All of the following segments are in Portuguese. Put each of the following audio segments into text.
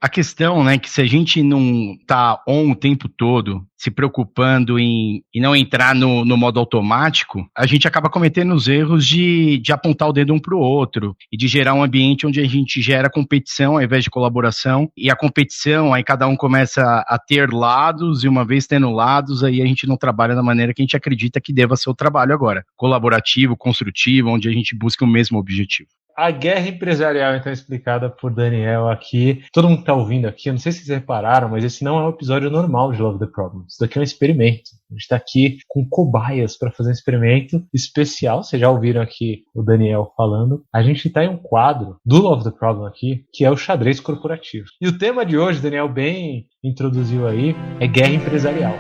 A questão, né, que se a gente não tá on o tempo todo se preocupando em não entrar no modo automático, a gente acaba cometendo os erros de apontar o dedo um para o outro e de gerar um ambiente onde a gente gera competição ao invés de colaboração, e a competição, aí cada um começa a ter lados, e uma vez tendo lados, aí a gente não trabalha da maneira que a gente acredita que deva ser o trabalho agora, colaborativo, construtivo, onde a gente busca o mesmo objetivo. A guerra empresarial, então, explicada por Daniel aqui. Todo mundo que está ouvindo aqui, eu não sei se vocês repararam, mas esse não é um episódio normal de Love the Problem. Isso daqui é um experimento. A gente está aqui com cobaias para fazer um experimento especial. Vocês já ouviram aqui o Daniel falando. A gente está em um quadro do Love the Problem aqui, que é o xadrez corporativo. E o tema de hoje, Daniel bem introduziu aí, é guerra empresarial.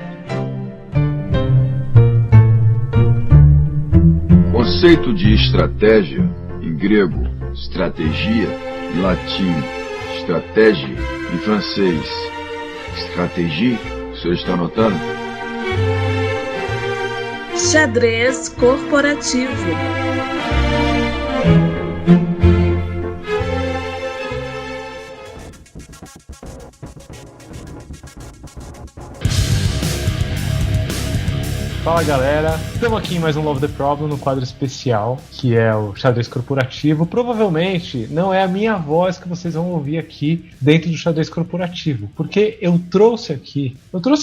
O conceito de estratégia, em grego, estratégia, em latim, estratégia, em francês, stratégie, o senhor está anotando? Xadrez corporativo. Fala galera, estamos aqui em mais um Love the Problem no quadro especial, que é o xadrez corporativo. Provavelmente não é a minha voz que vocês vão ouvir aqui dentro do xadrez corporativo, porque eu trouxe aqui,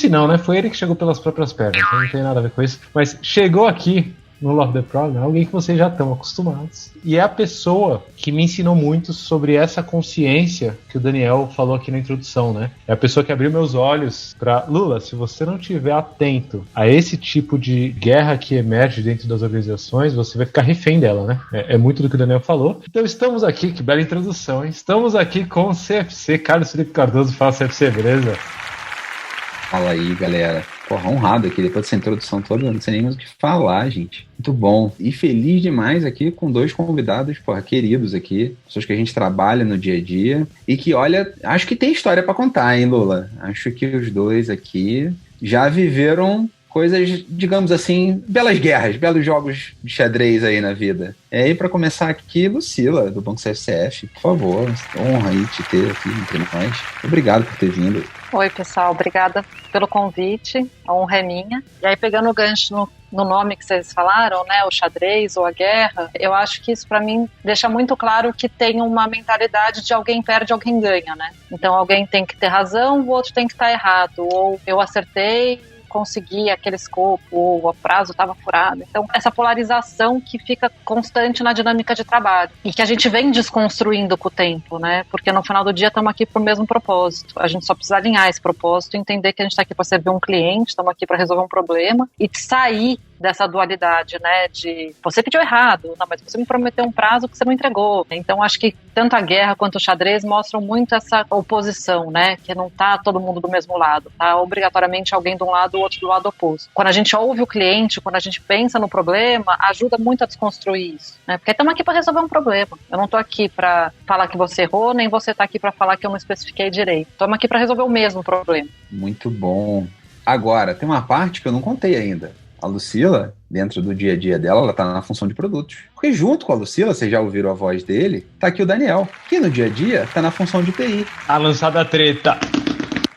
não, né? Foi ele que chegou pelas próprias pernas, então não tem nada a ver com isso, mas chegou aqui no Love the Problem, alguém que vocês já estão acostumados. E é a pessoa que me ensinou muito sobre essa consciência que o Daniel falou aqui na introdução, né? É a pessoa que abriu meus olhos para Lula, se você não estiver atento a esse tipo de guerra que emerge dentro das organizações, você vai ficar refém dela, né? É muito do que o Daniel falou. Então estamos aqui, que bela introdução, hein? Estamos aqui com o CFC, Carlos Felipe Cardoso. Fala, CFC, beleza? Fala aí, galera. Porra, honrado aqui, depois dessa introdução toda, não sei nem mais o que falar, gente. Muito bom. E feliz demais aqui com dois convidados, porra, queridos aqui. Pessoas que a gente trabalha no dia a dia. E que, olha, acho que tem história pra contar, hein, Lula? Acho que os dois aqui já viveram coisas, digamos assim, belas guerras, belos jogos de xadrez aí na vida. E para começar aqui, Lucila, do Banco CFCF, por favor, honra aí te ter aqui entre nós. Obrigado por ter vindo. Oi, pessoal, obrigada pelo convite, a honra é minha. E aí, pegando o gancho no nome que vocês falaram, né, o xadrez ou a guerra, eu acho que isso para mim deixa muito claro que tem uma mentalidade de alguém perde, alguém ganha, né? Então alguém tem que ter razão, o outro tem que estar errado, ou eu acertei, consegui aquele escopo, ou o prazo estava furado. Então, essa polarização que fica constante na dinâmica de trabalho e que a gente vem desconstruindo com o tempo, né? Porque no final do dia estamos aqui para o mesmo propósito. A gente só precisa alinhar esse propósito, entender que a gente está aqui para servir um cliente, estamos aqui para resolver um problema e sair dessa dualidade, né, de você pediu errado, não, mas você me prometeu um prazo que você não entregou. Então acho que tanto a guerra quanto o xadrez mostram muito essa oposição, né, que não tá todo mundo do mesmo lado, tá obrigatoriamente alguém de um lado, o outro do lado oposto. Quando a gente ouve o cliente, quando a gente pensa no problema, ajuda muito a desconstruir isso, né, porque estamos aqui para resolver um problema. Eu não tô aqui para falar que você errou, nem você tá aqui para falar que eu não especifiquei direito. Estamos aqui para resolver o mesmo problema. Muito bom. Agora, tem uma parte que eu não contei ainda. A Lucila, dentro do dia a dia dela, ela tá na função de produtos. Porque junto com a Lucila, vocês já ouviram a voz dele, tá aqui o Daniel, que no dia a dia tá na função de TI. A lançada treta.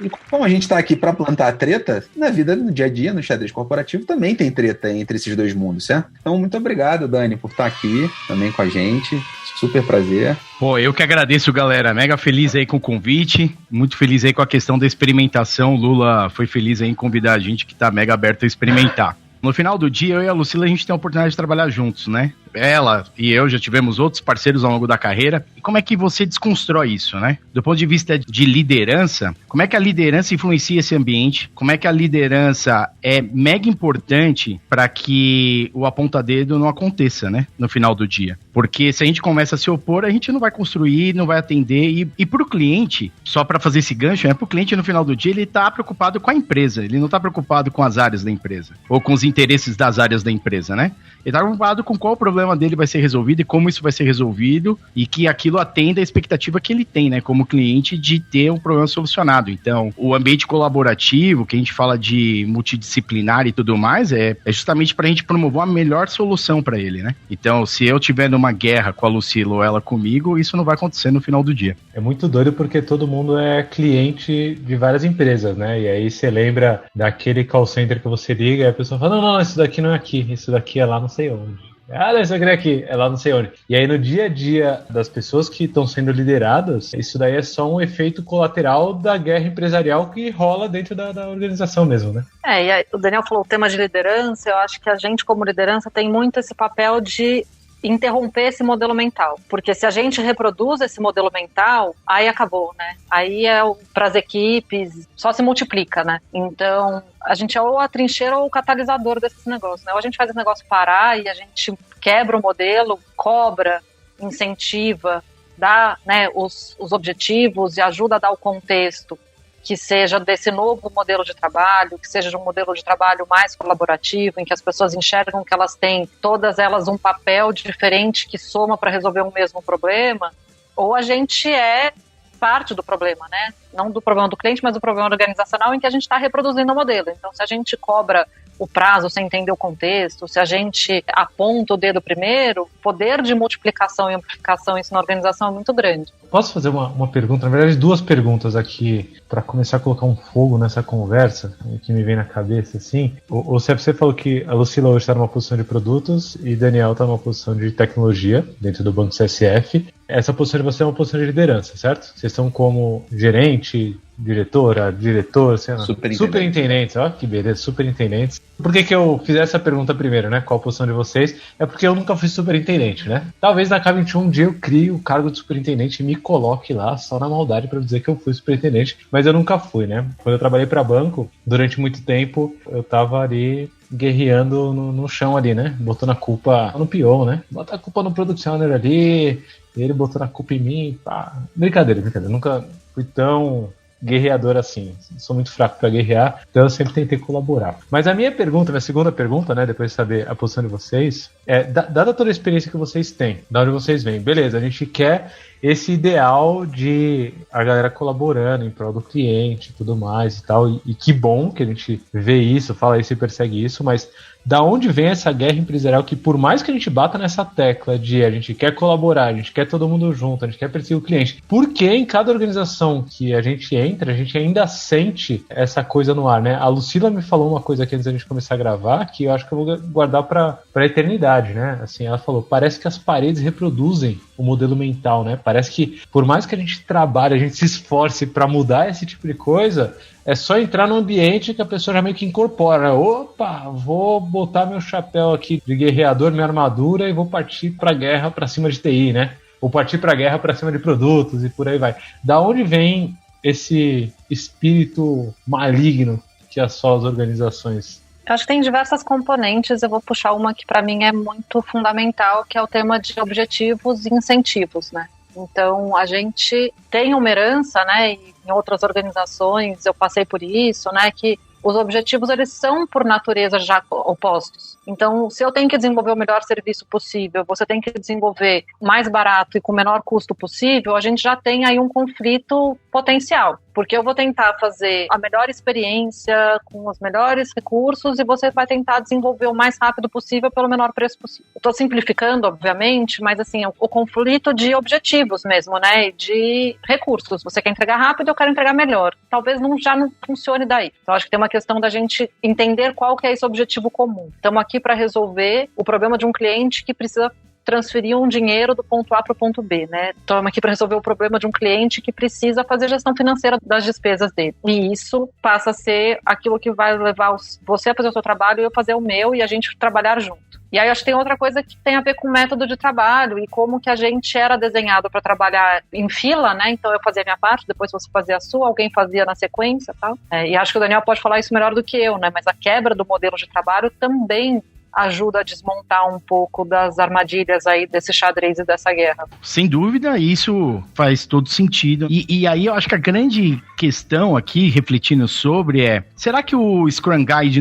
E como a gente tá aqui para plantar treta, na vida, no dia a dia, no xadrez corporativo, também tem treta entre esses dois mundos, certo? Então, muito obrigado, Dani, por estar aqui também com a gente. Super prazer. Pô, eu que agradeço, galera. Mega feliz aí com o convite. Muito feliz aí com a questão da experimentação. O Lula foi feliz aí em convidar a gente que tá mega aberto a experimentar. No final do dia, eu e a Lucila, a gente tem a oportunidade de trabalhar juntos, né? Ela e eu já tivemos outros parceiros ao longo da carreira. E como é que você desconstrói isso, né? Do ponto de vista de liderança, como é que a liderança influencia esse ambiente? Como é que a liderança é mega importante para que o aponta-dedo não aconteça, né? No final do dia. Porque se a gente começa a se opor, a gente não vai construir, não vai atender. E para o cliente, só para fazer esse gancho, para o cliente no final do dia, ele está preocupado com a empresa. Ele não está preocupado com as áreas da empresa. Ou com os interesses das áreas da empresa, né? Ele está preocupado com qual o problema problema dele vai ser resolvido e como isso vai ser resolvido e que aquilo atenda a expectativa que ele tem, né, como cliente, de ter o problema solucionado. Então, o ambiente colaborativo, que a gente fala de multidisciplinar e tudo mais, é justamente para a gente promover a melhor solução para ele, né? Então, se eu tiver numa guerra com a Lucila ou ela comigo, isso não vai acontecer no final do dia. É muito doido porque todo mundo é cliente de várias empresas, né? E aí você lembra daquele call center que você liga e a pessoa fala, não, isso daqui não é aqui, isso daqui é lá não sei onde. Ah, isso aqui é aqui, é lá não sei onde. E aí no dia a dia das pessoas que estão sendo lideradas, isso daí é só um efeito colateral da guerra empresarial que rola dentro da organização mesmo, né? E aí, o Daniel falou o tema de liderança, eu acho que a gente como liderança tem muito esse papel de interromper esse modelo mental, porque se a gente reproduz esse modelo mental, aí acabou, né? Aí para as equipes só se multiplica, né? Então a gente é ou a trincheira ou o catalisador desses negócios, né? Ou a gente faz esse negócio parar e a gente quebra o modelo, cobra, incentiva, dá, né, os objetivos e ajuda a dar o contexto que seja desse novo modelo de trabalho, que seja de um modelo de trabalho mais colaborativo, em que as pessoas enxergam que elas têm, todas elas, um papel diferente que soma para resolver um mesmo problema, ou a gente é parte do problema, né? Não do problema do cliente, mas do problema organizacional em que a gente está reproduzindo o modelo. Então, se a gente cobra o prazo sem entender o contexto, se a gente aponta o dedo primeiro, o poder de multiplicação e amplificação isso na organização é muito grande. Posso fazer uma pergunta? Na verdade, duas perguntas aqui para começar a colocar um fogo nessa conversa que me vem na cabeça, assim. O você falou que a Lucila hoje está numa posição de produtos e Daniel está numa posição de tecnologia dentro do Banco CSF. Essa posição de você é uma posição de liderança, certo? Vocês estão como gerente, diretora, diretor, sei lá, superintendentes, ó, que beleza, superintendentes. Por que eu fiz essa pergunta primeiro, né? Qual a posição de vocês? É porque eu nunca fui superintendente, né? Talvez na K21 um dia eu crie o cargo de superintendente e me coloque lá só na maldade para dizer que eu fui superintendente, mas eu nunca fui, né? Quando eu trabalhei para banco, durante muito tempo, eu tava ali guerreando no chão ali, né? Botando a culpa no peão, né? Bota a culpa no product owner ali, ele botou a culpa em mim, pá. Brincadeira. Nunca fui tão guerreador assim. Sou muito fraco para guerrear, então eu sempre tentei colaborar. Mas a minha segunda pergunta, né, depois de saber a posição de vocês, dada toda a experiência que vocês têm, da onde vocês vêm, beleza, a gente quer esse ideal de a galera colaborando em prol do cliente e tudo mais e tal, e que bom que a gente vê isso, fala isso e persegue isso, mas da onde vem essa guerra empresarial que, por mais que a gente bata nessa tecla de a gente quer colaborar, a gente quer todo mundo junto, a gente quer perseguir o cliente, por que em cada organização que a gente entra, a gente ainda sente essa coisa no ar, né? A Lucila me falou uma coisa aqui antes da gente começar a gravar, que eu acho que eu vou guardar pra eternidade, né? Assim, ela falou, parece que as paredes reproduzem o modelo mental, né? Parece que, por mais que a gente trabalhe, a gente se esforce pra mudar esse tipo de coisa, é só entrar num ambiente que a pessoa já meio que incorpora. Opa, vou botar meu chapéu aqui de guerreador, minha armadura e vou partir pra guerra pra cima de TI, né? Vou partir pra guerra pra cima de produtos e por aí vai. Da onde vem esse espírito maligno que assola as organizações? Eu acho que tem diversas componentes, eu vou puxar uma que para mim é muito fundamental, que é o tema de objetivos e incentivos, né? Então, a gente tem uma herança, né, e em outras organizações eu passei por isso, né, que os objetivos, eles são, por natureza, já opostos. Então, se eu tenho que desenvolver o melhor serviço possível, você tem que desenvolver mais barato e com o menor custo possível, a gente já tem aí um conflito potencial. Porque eu vou tentar fazer a melhor experiência com os melhores recursos e você vai tentar desenvolver o mais rápido possível pelo menor preço possível. Estou simplificando, obviamente, mas assim, o conflito de objetivos mesmo, né? De recursos. Você quer entregar rápido, eu quero entregar melhor. Talvez já não funcione daí. Então, acho que tem uma questão da gente entender qual que é esse objetivo comum. Estamos aqui para resolver o problema de um cliente que precisa transferir um dinheiro do ponto A para o ponto B, né? Estamos aqui para resolver o problema de um cliente que precisa fazer gestão financeira das despesas dele. E isso passa a ser aquilo que vai levar você a fazer o seu trabalho e eu fazer o meu e a gente trabalhar junto. E aí acho que tem outra coisa que tem a ver com o método de trabalho e como que a gente era desenhado para trabalhar em fila, né? Então eu fazia a minha parte, depois você fazia a sua, alguém fazia na sequência e tal. E acho que o Daniel pode falar isso melhor do que eu, né? Mas a quebra do modelo de trabalho também ajuda a desmontar um pouco das armadilhas aí desse xadrez e dessa guerra. Sem dúvida, isso faz todo sentido. E aí eu acho que a grande questão aqui, refletindo sobre, será que o Scrum Guide,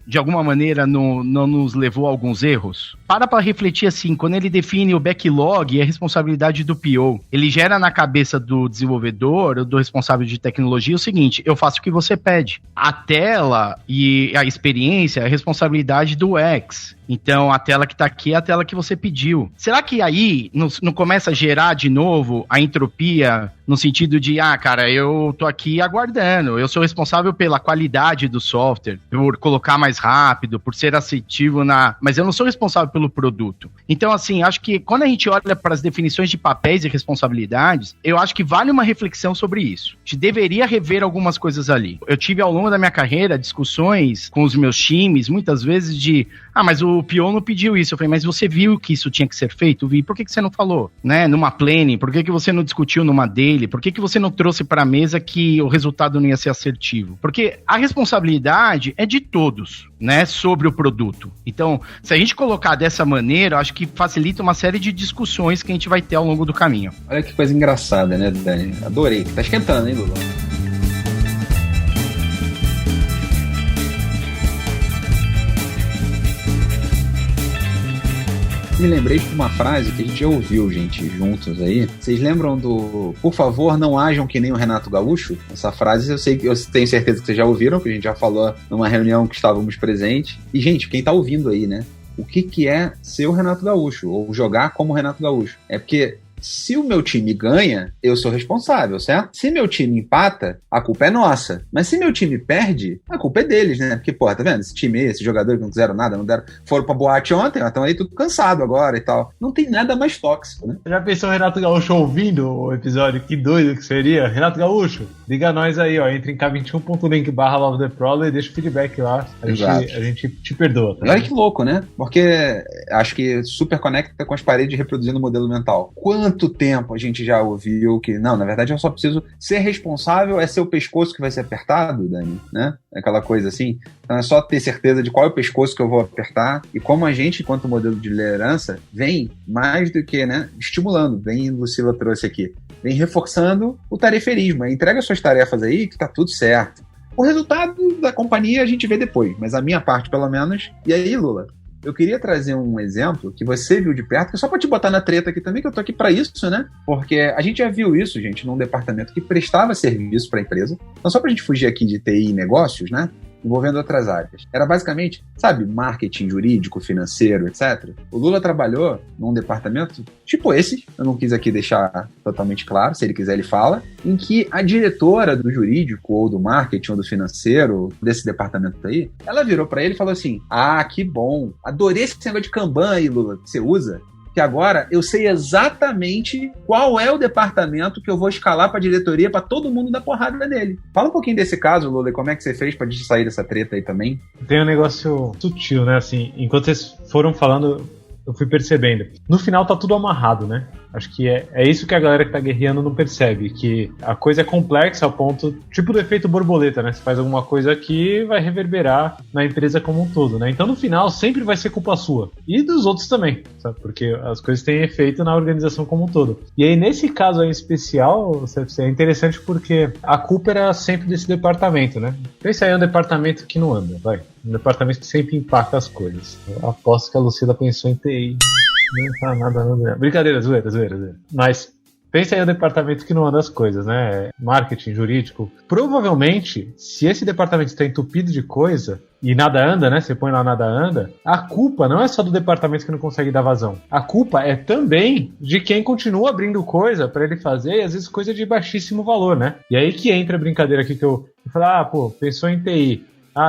de alguma maneira, não nos levou a alguns erros? Para refletir assim, quando ele define o backlog, é responsabilidade do PO. Ele gera na cabeça do desenvolvedor, do responsável de tecnologia, o seguinte: eu faço o que você pede. A tela e a experiência é responsabilidade do UX. Então, a tela que está aqui é a tela que você pediu. Será que aí não começa a gerar de novo a entropia no sentido de, cara, eu tô aqui aguardando, eu sou responsável pela qualidade do software, por colocar mais rápido, por ser assertivo mas eu não sou responsável pelo produto. Então, assim, acho que quando a gente olha para as definições de papéis e responsabilidades, eu acho que vale uma reflexão sobre isso. A gente deveria rever algumas coisas ali. Eu tive ao longo da minha carreira discussões com os meus times, muitas vezes mas o PO não pediu isso. Eu falei, mas você viu que isso tinha que ser feito? Vi. Por que você não falou? Né? Numa planning, por que você não discutiu numa daily? Por que você não trouxe para a mesa que o resultado não ia ser assertivo? Porque a responsabilidade é de todos, né, sobre o produto. Então, se a gente colocar dessa maneira, eu acho que facilita uma série de discussões que a gente vai ter ao longo do caminho. Olha que coisa engraçada, né, Dani? Adorei. Tá esquentando, hein, Lula? Me lembrei de uma frase que a gente já ouviu, gente, juntos aí. Vocês lembram do "por favor, não ajam que nem o Renato Gaúcho"? Essa frase eu tenho certeza que vocês já ouviram, que a gente já falou numa reunião que estávamos presentes. E, gente, quem tá ouvindo aí, né? O que é ser o Renato Gaúcho? Ou jogar como o Renato Gaúcho? É porque se o meu time ganha, eu sou responsável, certo? Se meu time empata, a culpa é nossa. Mas se meu time perde, a culpa é deles, né? Porque, tá vendo? Esse time, esse jogador que não fizeram nada, foram pra boate ontem, estão aí tudo cansado agora e tal. Não tem nada mais tóxico, né? Já pensou o Renato Gaúcho ouvindo o episódio? Que doido que seria. Renato Gaúcho, liga nós aí, ó. Entre em k21.link/Love the Problem e deixa o feedback lá. A gente te perdoa. Tá? Olha que louco, né? Porque acho que super conecta com as paredes reproduzindo o modelo mental. Quanto tempo a gente já ouviu que, não, na verdade eu só preciso ser responsável, é ser o pescoço que vai ser apertado, Dani, né? Aquela coisa assim. Então é só ter certeza de qual é o pescoço que eu vou apertar e como a gente, enquanto modelo de liderança, vem mais do que, né, estimulando, Lucila trouxe aqui, vem reforçando o tareferismo. Entrega suas tarefas aí que tá tudo certo. O resultado da companhia a gente vê depois, mas a minha parte, pelo menos. E aí, Lula, eu queria trazer um exemplo que você viu de perto, que só pra te botar na treta aqui também, que eu tô aqui pra isso, né? Porque a gente já viu isso, gente, num departamento que prestava serviço pra empresa. Então, só pra gente fugir aqui de TI e negócios, né? Envolvendo outras áreas. Era basicamente, sabe, marketing jurídico, financeiro, etc. O Lula trabalhou num departamento tipo esse, eu não quis aqui deixar totalmente claro, se ele quiser ele fala, em que a diretora do jurídico, ou do marketing, ou do financeiro, desse departamento aí, ela virou pra ele e falou assim: que bom, adorei esse negócio de Kanban aí, Lula, que você usa, que agora eu sei exatamente qual é o departamento que eu vou escalar para a diretoria para todo mundo dar porrada nele. Fala um pouquinho desse caso, Lula, e como é que você fez para gente sair dessa treta aí também? Tem um negócio sutil, né? Assim, enquanto vocês foram falando, eu fui percebendo. No final tá tudo amarrado, né? Acho que é isso que a galera que tá guerreando não percebe, que a coisa é complexa ao ponto, tipo do efeito borboleta, né? Você faz alguma coisa aqui, vai reverberar na empresa como um todo, né? Então no final sempre vai ser culpa sua. E dos outros também, sabe? Porque as coisas têm efeito na organização como um todo. E aí nesse caso aí em especial, CFC, é interessante porque a culpa era sempre desse departamento, né? Então esse aí é um departamento que não anda, vai. Um departamento que sempre impacta as coisas. Eu aposto que a Lucila pensou em TI. Não tá nada, não. Brincadeira, zoeira. Mas pensa aí no departamento que não anda as coisas, né? Marketing, jurídico. Provavelmente, se esse departamento está entupido de coisa e nada anda, né? Você põe lá nada anda, a culpa não é só do departamento que não consegue dar vazão. A culpa é também de quem continua abrindo coisa para ele fazer, e às vezes coisa de baixíssimo valor, né? E aí que entra a brincadeira aqui que eu falo, pensou em TI.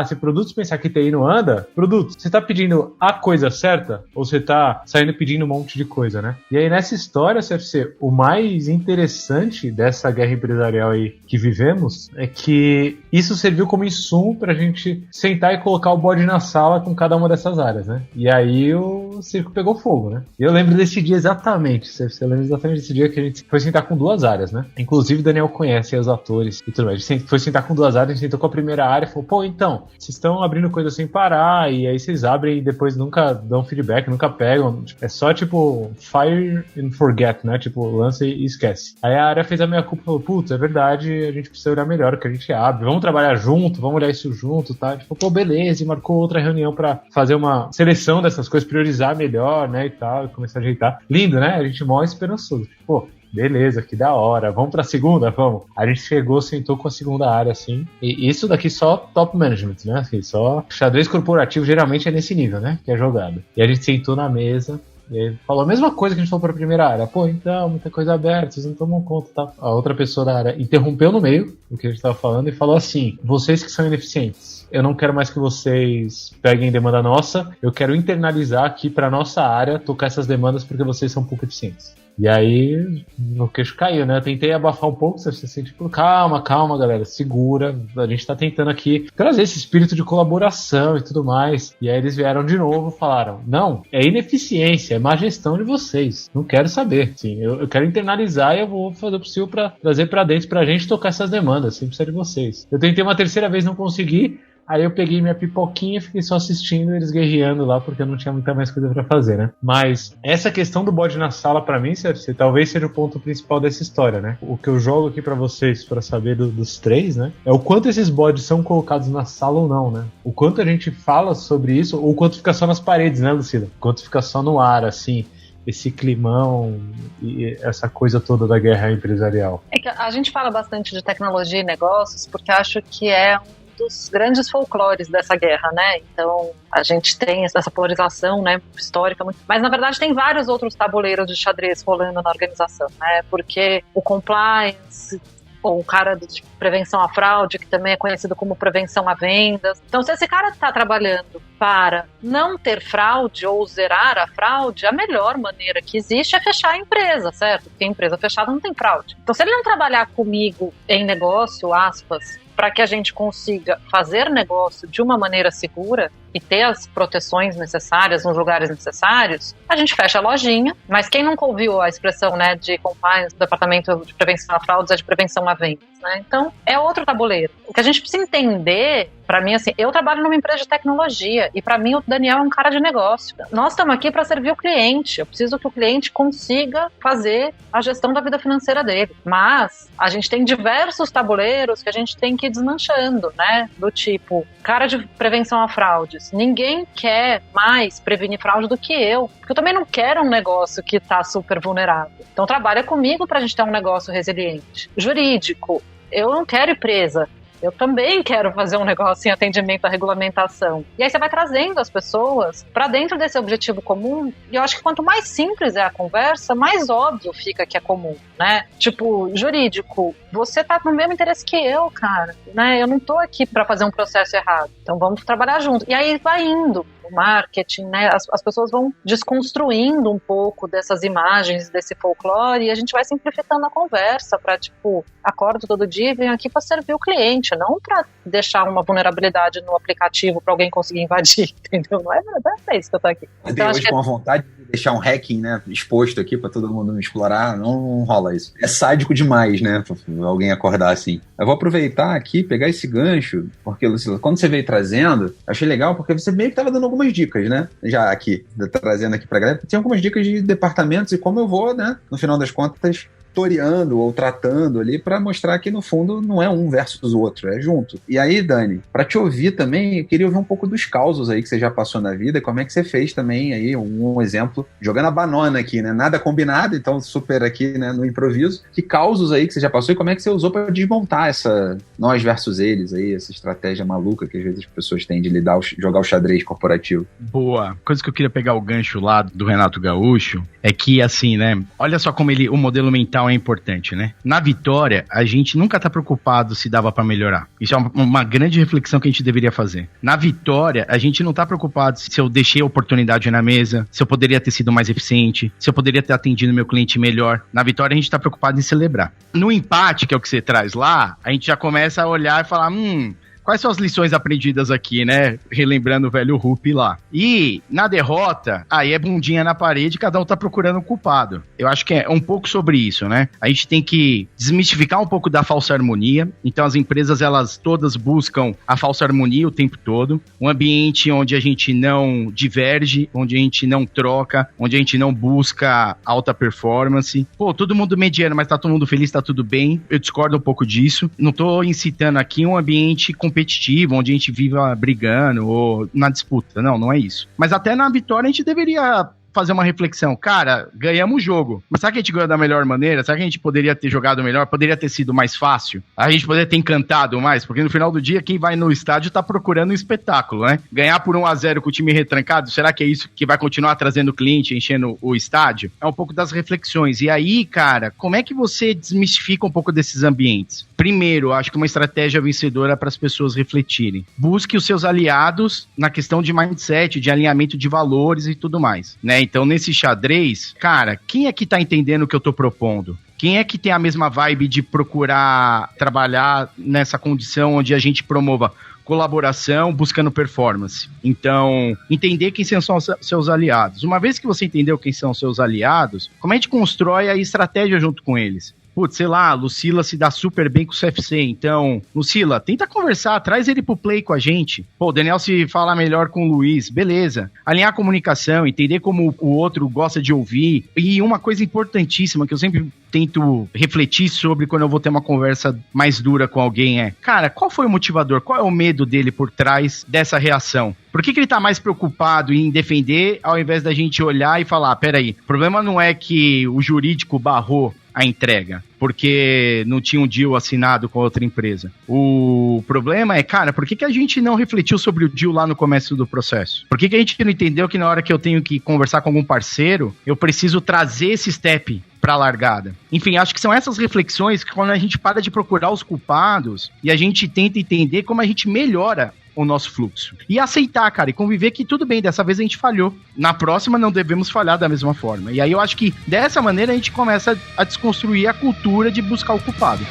Se produtos pensar que TI não anda, produtos, você tá pedindo a coisa certa ou você tá saindo pedindo um monte de coisa, né? E aí nessa história, CFC, o mais interessante dessa guerra empresarial aí que vivemos é que isso serviu como insumo pra gente sentar e colocar o bode na sala com cada uma dessas áreas, né? E aí o circo pegou fogo, né? E eu lembro desse dia exatamente, CFC, eu lembro exatamente desse dia que a gente foi sentar com duas áreas, né? Inclusive o Daniel conhece os atores e tudo mais. A gente foi sentar com duas áreas, a gente sentou com a primeira área e falou, então, não, vocês estão abrindo coisa sem parar, e aí vocês abrem e depois nunca dão feedback, nunca pegam. É só tipo, fire and forget, né? Tipo, lança e esquece. Aí a área fez a minha culpa e falou, putz, é verdade, a gente precisa olhar melhor o que a gente abre, vamos trabalhar junto, vamos olhar isso junto, tá? Tipo, pô, beleza, e marcou outra reunião pra fazer uma seleção dessas coisas, priorizar melhor, né, e tal, e começar a ajeitar. Lindo, né? A gente mó esperançoso. Pô, beleza, que da hora. Vamos pra segunda? Vamos. A gente chegou, sentou com a segunda área, assim. E isso daqui só top management, né? Assim, só xadrez corporativo geralmente é nesse nível, né? Que é jogado. E a gente sentou na mesa. E ele falou a mesma coisa que a gente falou para a primeira área. Pô, então, muita coisa aberta, vocês não tomam conta, tá? A outra pessoa da área interrompeu no meio do que a gente estava falando e falou assim: vocês que são ineficientes, eu não quero mais que vocês peguem demanda nossa, eu quero internalizar aqui para nossa área tocar essas demandas porque vocês são pouco eficientes. E aí, o queixo caiu, né? Eu tentei abafar um pouco, você assim, tipo, calma, galera, segura. A gente tá tentando aqui trazer esse espírito de colaboração e tudo mais. E aí eles vieram de novo e falaram, não, é ineficiência, é má gestão de vocês. Não quero saber. Sim, eu quero internalizar e eu vou fazer o possível pra trazer pra dentro pra gente tocar essas demandas, sem precisar de vocês. Eu tentei uma terceira vez, não consegui. Aí eu peguei minha pipoquinha e fiquei só assistindo eles guerreando lá, porque eu não tinha muita mais coisa pra fazer, né? Mas essa questão do bode na sala, pra mim, Sérgio, talvez seja o ponto principal dessa história, né? O que eu jogo aqui pra vocês, pra saber dos três, né? É o quanto esses bodes são colocados na sala ou não, né? O quanto a gente fala sobre isso, ou o quanto fica só nas paredes, né, Lucila? O quanto fica só no ar, assim, esse climão e essa coisa toda da guerra empresarial. É que a gente fala bastante de tecnologia e negócios, porque acho que é dos grandes folclores dessa guerra, né? Então, a gente tem essa polarização, né, histórica, mas na verdade tem vários outros tabuleiros de xadrez rolando na organização, né? Porque o compliance, ou o cara de prevenção à fraude, que também é conhecido como prevenção a vendas. Então, se esse cara está trabalhando para não ter fraude ou zerar a fraude, a melhor maneira que existe é fechar a empresa, certo? Porque a empresa fechada não tem fraude. Então, se ele não trabalhar comigo em negócio, aspas, para que a gente consiga fazer negócio de uma maneira segura e ter as proteções necessárias nos lugares necessários, a gente fecha a lojinha. Mas quem nunca ouviu a expressão, né, de compliance do Departamento de Prevenção a Fraudes é de prevenção a vendas, né? Então, é outro tabuleiro. O que a gente precisa entender, para mim, assim, eu trabalho numa empresa de tecnologia e para mim o Daniel é um cara de negócio. Nós estamos aqui para servir o cliente. Eu preciso que o cliente consiga fazer a gestão da vida financeira dele. Mas a gente tem diversos tabuleiros que a gente tem que ir desmanchando, né? Do tipo, cara de prevenção a fraudes. Ninguém quer mais prevenir fraude do que eu. Porque eu também não quero um negócio que está super vulnerável. Então trabalha comigo para a gente ter um negócio resiliente. Jurídico. Eu não quero ir presa. Eu também quero fazer um negócio em atendimento à regulamentação. E aí você vai trazendo as pessoas para dentro desse objetivo comum. E eu acho que quanto mais simples é a conversa, mais óbvio fica que é comum, né? Tipo, jurídico, você tá no mesmo interesse que eu, cara, né? Eu não tô aqui para fazer um processo errado. Então vamos trabalhar junto. E aí vai indo. O marketing, né? As pessoas vão desconstruindo um pouco dessas imagens, desse folclore, e a gente vai simplificando a conversa para, tipo, acordo todo dia e venho aqui para servir o cliente, não para deixar uma vulnerabilidade no aplicativo para alguém conseguir invadir, entendeu? Não é isso que eu tô aqui. Então, hoje com a vontade de deixar um hacking, né, exposto aqui para todo mundo me explorar, não rola isso. É sádico demais, né, alguém acordar assim. Eu vou aproveitar aqui, pegar esse gancho, porque, Lucila, quando você veio trazendo, achei legal, porque você meio que tava dando algumas dicas, né, já aqui, trazendo aqui pra galera, tem algumas dicas de departamentos e como eu vou, né, no final das contas, tutoriando ou tratando ali para mostrar que no fundo não é um versus o outro, é junto. E aí, Dani, para te ouvir também, eu queria ouvir um pouco dos causos aí que você já passou na vida, como é que você fez também aí um exemplo, jogando a banana aqui, né? Nada combinado, então super aqui, né, no improviso. Que causos aí que você já passou e como é que você usou para desmontar essa nós versus eles aí, essa estratégia maluca que às vezes as pessoas têm de jogar o xadrez corporativo. Boa. Coisa que eu queria pegar o gancho lá do Renato Gaúcho é que, assim, né, olha só como o modelo mental é importante, né? Na vitória, a gente nunca tá preocupado se dava pra melhorar. Isso é uma grande reflexão que a gente deveria fazer. Na vitória, a gente não tá preocupado se eu deixei a oportunidade na mesa, se eu poderia ter sido mais eficiente, se eu poderia ter atendido meu cliente melhor. Na vitória, a gente tá preocupado em celebrar. No empate, que é o que você traz lá, a gente já começa a olhar e falar, quais são as lições aprendidas aqui, né? Relembrando o velho Rupi lá. E na derrota, aí é bundinha na parede, cada um tá procurando um culpado. Eu acho que é um pouco sobre isso, né? A gente tem que desmistificar um pouco da falsa harmonia. Então as empresas, elas todas buscam a falsa harmonia o tempo todo. Um ambiente onde a gente não diverge, onde a gente não troca, onde a gente não busca alta performance. Pô, todo mundo mediano, mas tá todo mundo feliz, tá tudo bem. Eu discordo um pouco disso. Não tô incitando aqui um ambiente competitivo, onde a gente viva brigando ou na disputa. Não é isso. Mas até na vitória a gente deveria fazer uma reflexão. Cara, ganhamos o jogo, mas será que a gente ganhou da melhor maneira? Será que a gente poderia ter jogado melhor? Poderia ter sido mais fácil? A gente poderia ter encantado mais? Porque no final do dia, quem vai no estádio tá procurando um espetáculo, né? Ganhar por 1-0 com o time retrancado, será que é isso que vai continuar trazendo cliente, enchendo o estádio? É um pouco das reflexões. E aí, cara, como é que você desmistifica um pouco desses ambientes? Primeiro, acho que uma estratégia vencedora para as pessoas refletirem. Busque os seus aliados na questão de mindset, de alinhamento de valores e tudo mais, né? Então, nesse xadrez, cara, quem é que tá entendendo o que eu tô propondo? Quem é que tem a mesma vibe de procurar trabalhar nessa condição onde a gente promova colaboração, buscando performance? Então, entender quem são seus aliados. Uma vez que você entendeu quem são seus aliados, como a gente constrói a estratégia junto com eles? Putz, sei lá, a Lucila se dá super bem com o CFC, então, Lucila, tenta conversar, traz ele pro play com a gente. Pô, o Daniel se fala melhor com o Luiz, beleza. Alinhar a comunicação, entender como o outro gosta de ouvir. E uma coisa importantíssima que eu sempre tento refletir sobre quando eu vou ter uma conversa mais dura com alguém é, cara, qual foi o motivador? Qual é o medo dele por trás dessa reação? Por que ele tá mais preocupado em defender ao invés da gente olhar e falar, peraí, o problema não é que o jurídico barrou a entrega, porque não tinha um deal assinado com a outra empresa. O problema é, cara, por que a gente não refletiu sobre o deal lá no começo do processo? Por que a gente não entendeu que na hora que eu tenho que conversar com algum parceiro, eu preciso trazer esse step pra largada? Enfim, acho que são essas reflexões que quando a gente para de procurar os culpados e a gente tenta entender como a gente melhora o nosso fluxo. E aceitar, cara, e conviver que tudo bem, dessa vez a gente falhou. Na próxima não devemos falhar da mesma forma. E aí eu acho que dessa maneira a gente começa a desconstruir a cultura de buscar o culpado.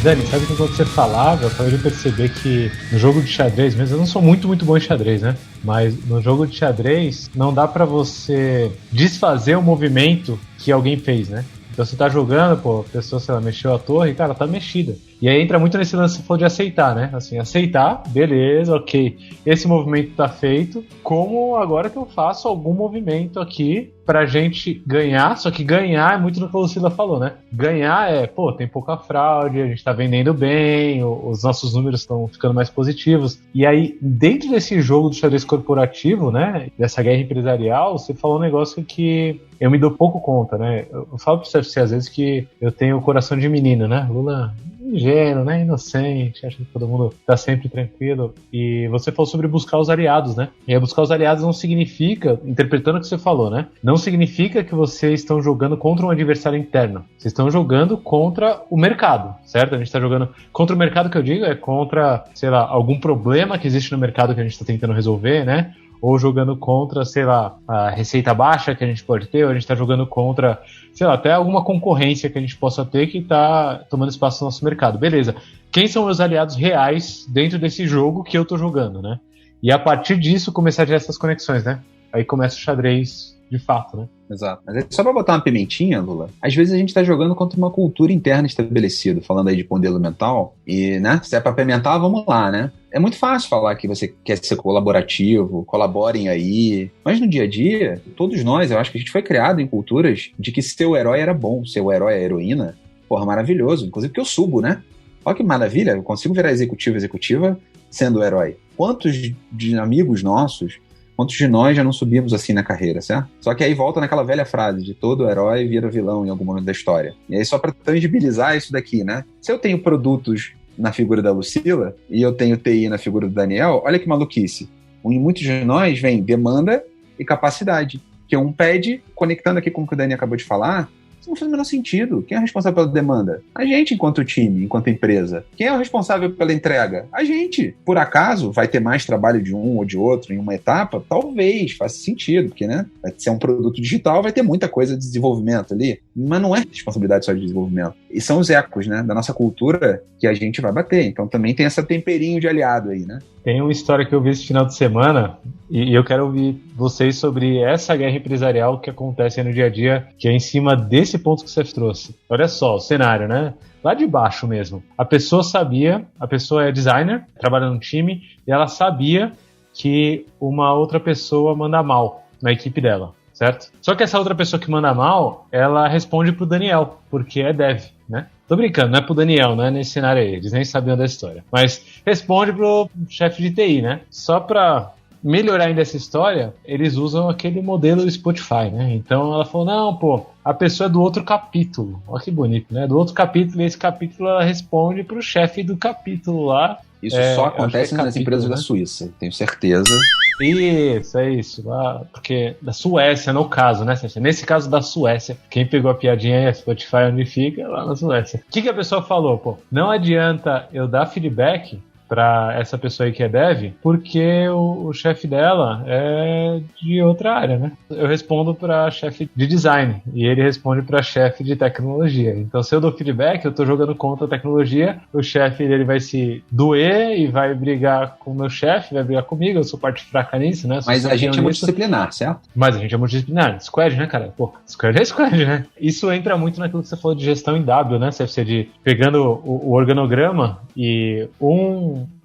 Dani, sabe que quando você falava, eu acabei de perceber que no jogo de xadrez mesmo, eu não sou muito bom em xadrez, né? Mas no jogo de xadrez, não dá pra você desfazer o movimento que alguém fez, né? Então você tá jogando, pô, a pessoa, sei lá, mexeu a torre, cara, tá mexida. E aí entra muito nesse lance que você falou de aceitar, né? Assim, aceitar, beleza, ok. Esse movimento tá feito, como agora que eu faço algum movimento aqui pra gente ganhar, só que ganhar é muito no que a Lucila falou, né? Ganhar é, pô, tem pouca fraude, a gente tá vendendo bem, os nossos números estão ficando mais positivos. E aí, dentro desse jogo do xadrez corporativo, né, dessa guerra empresarial, você falou um negócio que eu me dou pouco conta, né? Eu falo pro CFC às vezes que eu tenho o coração de menino, né? Lula ingênuo, né? Inocente, acha que todo mundo tá sempre tranquilo. E você falou sobre buscar os aliados, né? E aí buscar os aliados não significa, interpretando o que você falou, né? Não significa que vocês estão jogando contra um adversário interno. Vocês estão jogando contra o mercado, certo? A gente tá jogando contra o mercado, que eu digo, é contra, sei lá, algum problema que existe no mercado que a gente tá tentando resolver, né? Ou jogando contra, sei lá, a receita baixa que a gente pode ter, ou a gente está jogando contra, sei lá, até alguma concorrência que a gente possa ter que está tomando espaço no nosso mercado. Beleza. Quem são meus aliados reais dentro desse jogo que eu estou jogando, né? E a partir disso começar a gerar essas conexões, né? Aí começa o xadrez de fato, né? Exato. Mas é só pra botar uma pimentinha, Lula, às vezes a gente tá jogando contra uma cultura interna estabelecida, falando aí de modelo mental, e, né, se é pra pimentar, vamos lá, né? É muito fácil falar que você quer ser colaborativo, colaborem aí, mas no dia a dia, todos nós, eu acho que a gente foi criado em culturas de que seu herói era bom, seu herói é heroína, porra, maravilhoso, inclusive porque eu subo, né? Olha que maravilha, eu consigo virar executiva sendo o herói. Quantos de amigos nossos, quantos de nós já não subimos assim na carreira, certo? Só que aí volta naquela velha frase de todo herói vira vilão em algum momento da história. E aí só para tangibilizar isso daqui, né? Se eu tenho produtos na figura da Lucila e eu tenho TI na figura do Daniel, olha que maluquice. Em muitos de nós vem demanda e capacidade. Que um pede, conectando aqui com o que o Dani acabou de falar, Isso não faz o menor sentido. Quem é o responsável pela demanda? A gente, enquanto time, enquanto empresa. Quem é o responsável pela entrega? A gente. Por acaso, vai ter mais trabalho de um ou de outro em uma etapa? Talvez, faça sentido, porque, né? Vai ser um produto digital, vai ter muita coisa de desenvolvimento ali, mas não é responsabilidade só de desenvolvimento. E são os ecos, né, da nossa cultura que a gente vai bater. Então também tem essa temperinho de aliado aí, né? Tem uma história que eu vi esse final de semana e eu quero ouvir vocês sobre essa guerra empresarial que acontece aí no dia a dia, que é em cima desse ponto que você trouxe. Olha só o cenário, né? Lá de baixo mesmo. A pessoa é designer, trabalha num time, e ela sabia que uma outra pessoa manda mal na equipe dela, certo? Só que essa outra pessoa que manda mal, ela responde pro Daniel, porque é dev, né? Tô brincando, não é pro Daniel, não é nesse cenário aí, eles nem sabiam da história. Mas responde pro chefe de TI, né? Só pra melhorar ainda essa história, eles usam aquele modelo do Spotify, né? Então ela falou, não, pô, a pessoa é do outro capítulo. Olha que bonito, né? Do outro capítulo, e esse capítulo ela responde pro chefe do capítulo lá. Isso só acontece nas empresas da Suíça, tenho certeza. Isso, é isso. Porque da Suécia, no caso, né? Nesse caso da Suécia, quem pegou a piadinha é Spotify, onde fica, é lá na Suécia. O que a pessoa falou? Pô, não adianta eu dar feedback para essa pessoa aí que é dev, porque o chefe dela é de outra área, né? Eu respondo para chefe de design e ele responde para chefe de tecnologia. Então, se eu dou feedback, eu tô jogando contra a tecnologia, o chefe dele vai se doer e vai brigar com o meu chefe, vai brigar comigo, eu sou parte fraca nisso, né? Mas a gente é multidisciplinar, certo? Mas a gente é multidisciplinar. Squad, né, cara? Pô, squad é squad, né? Isso entra muito naquilo que você falou de gestão em W, né? CFC, de pegando o organograma e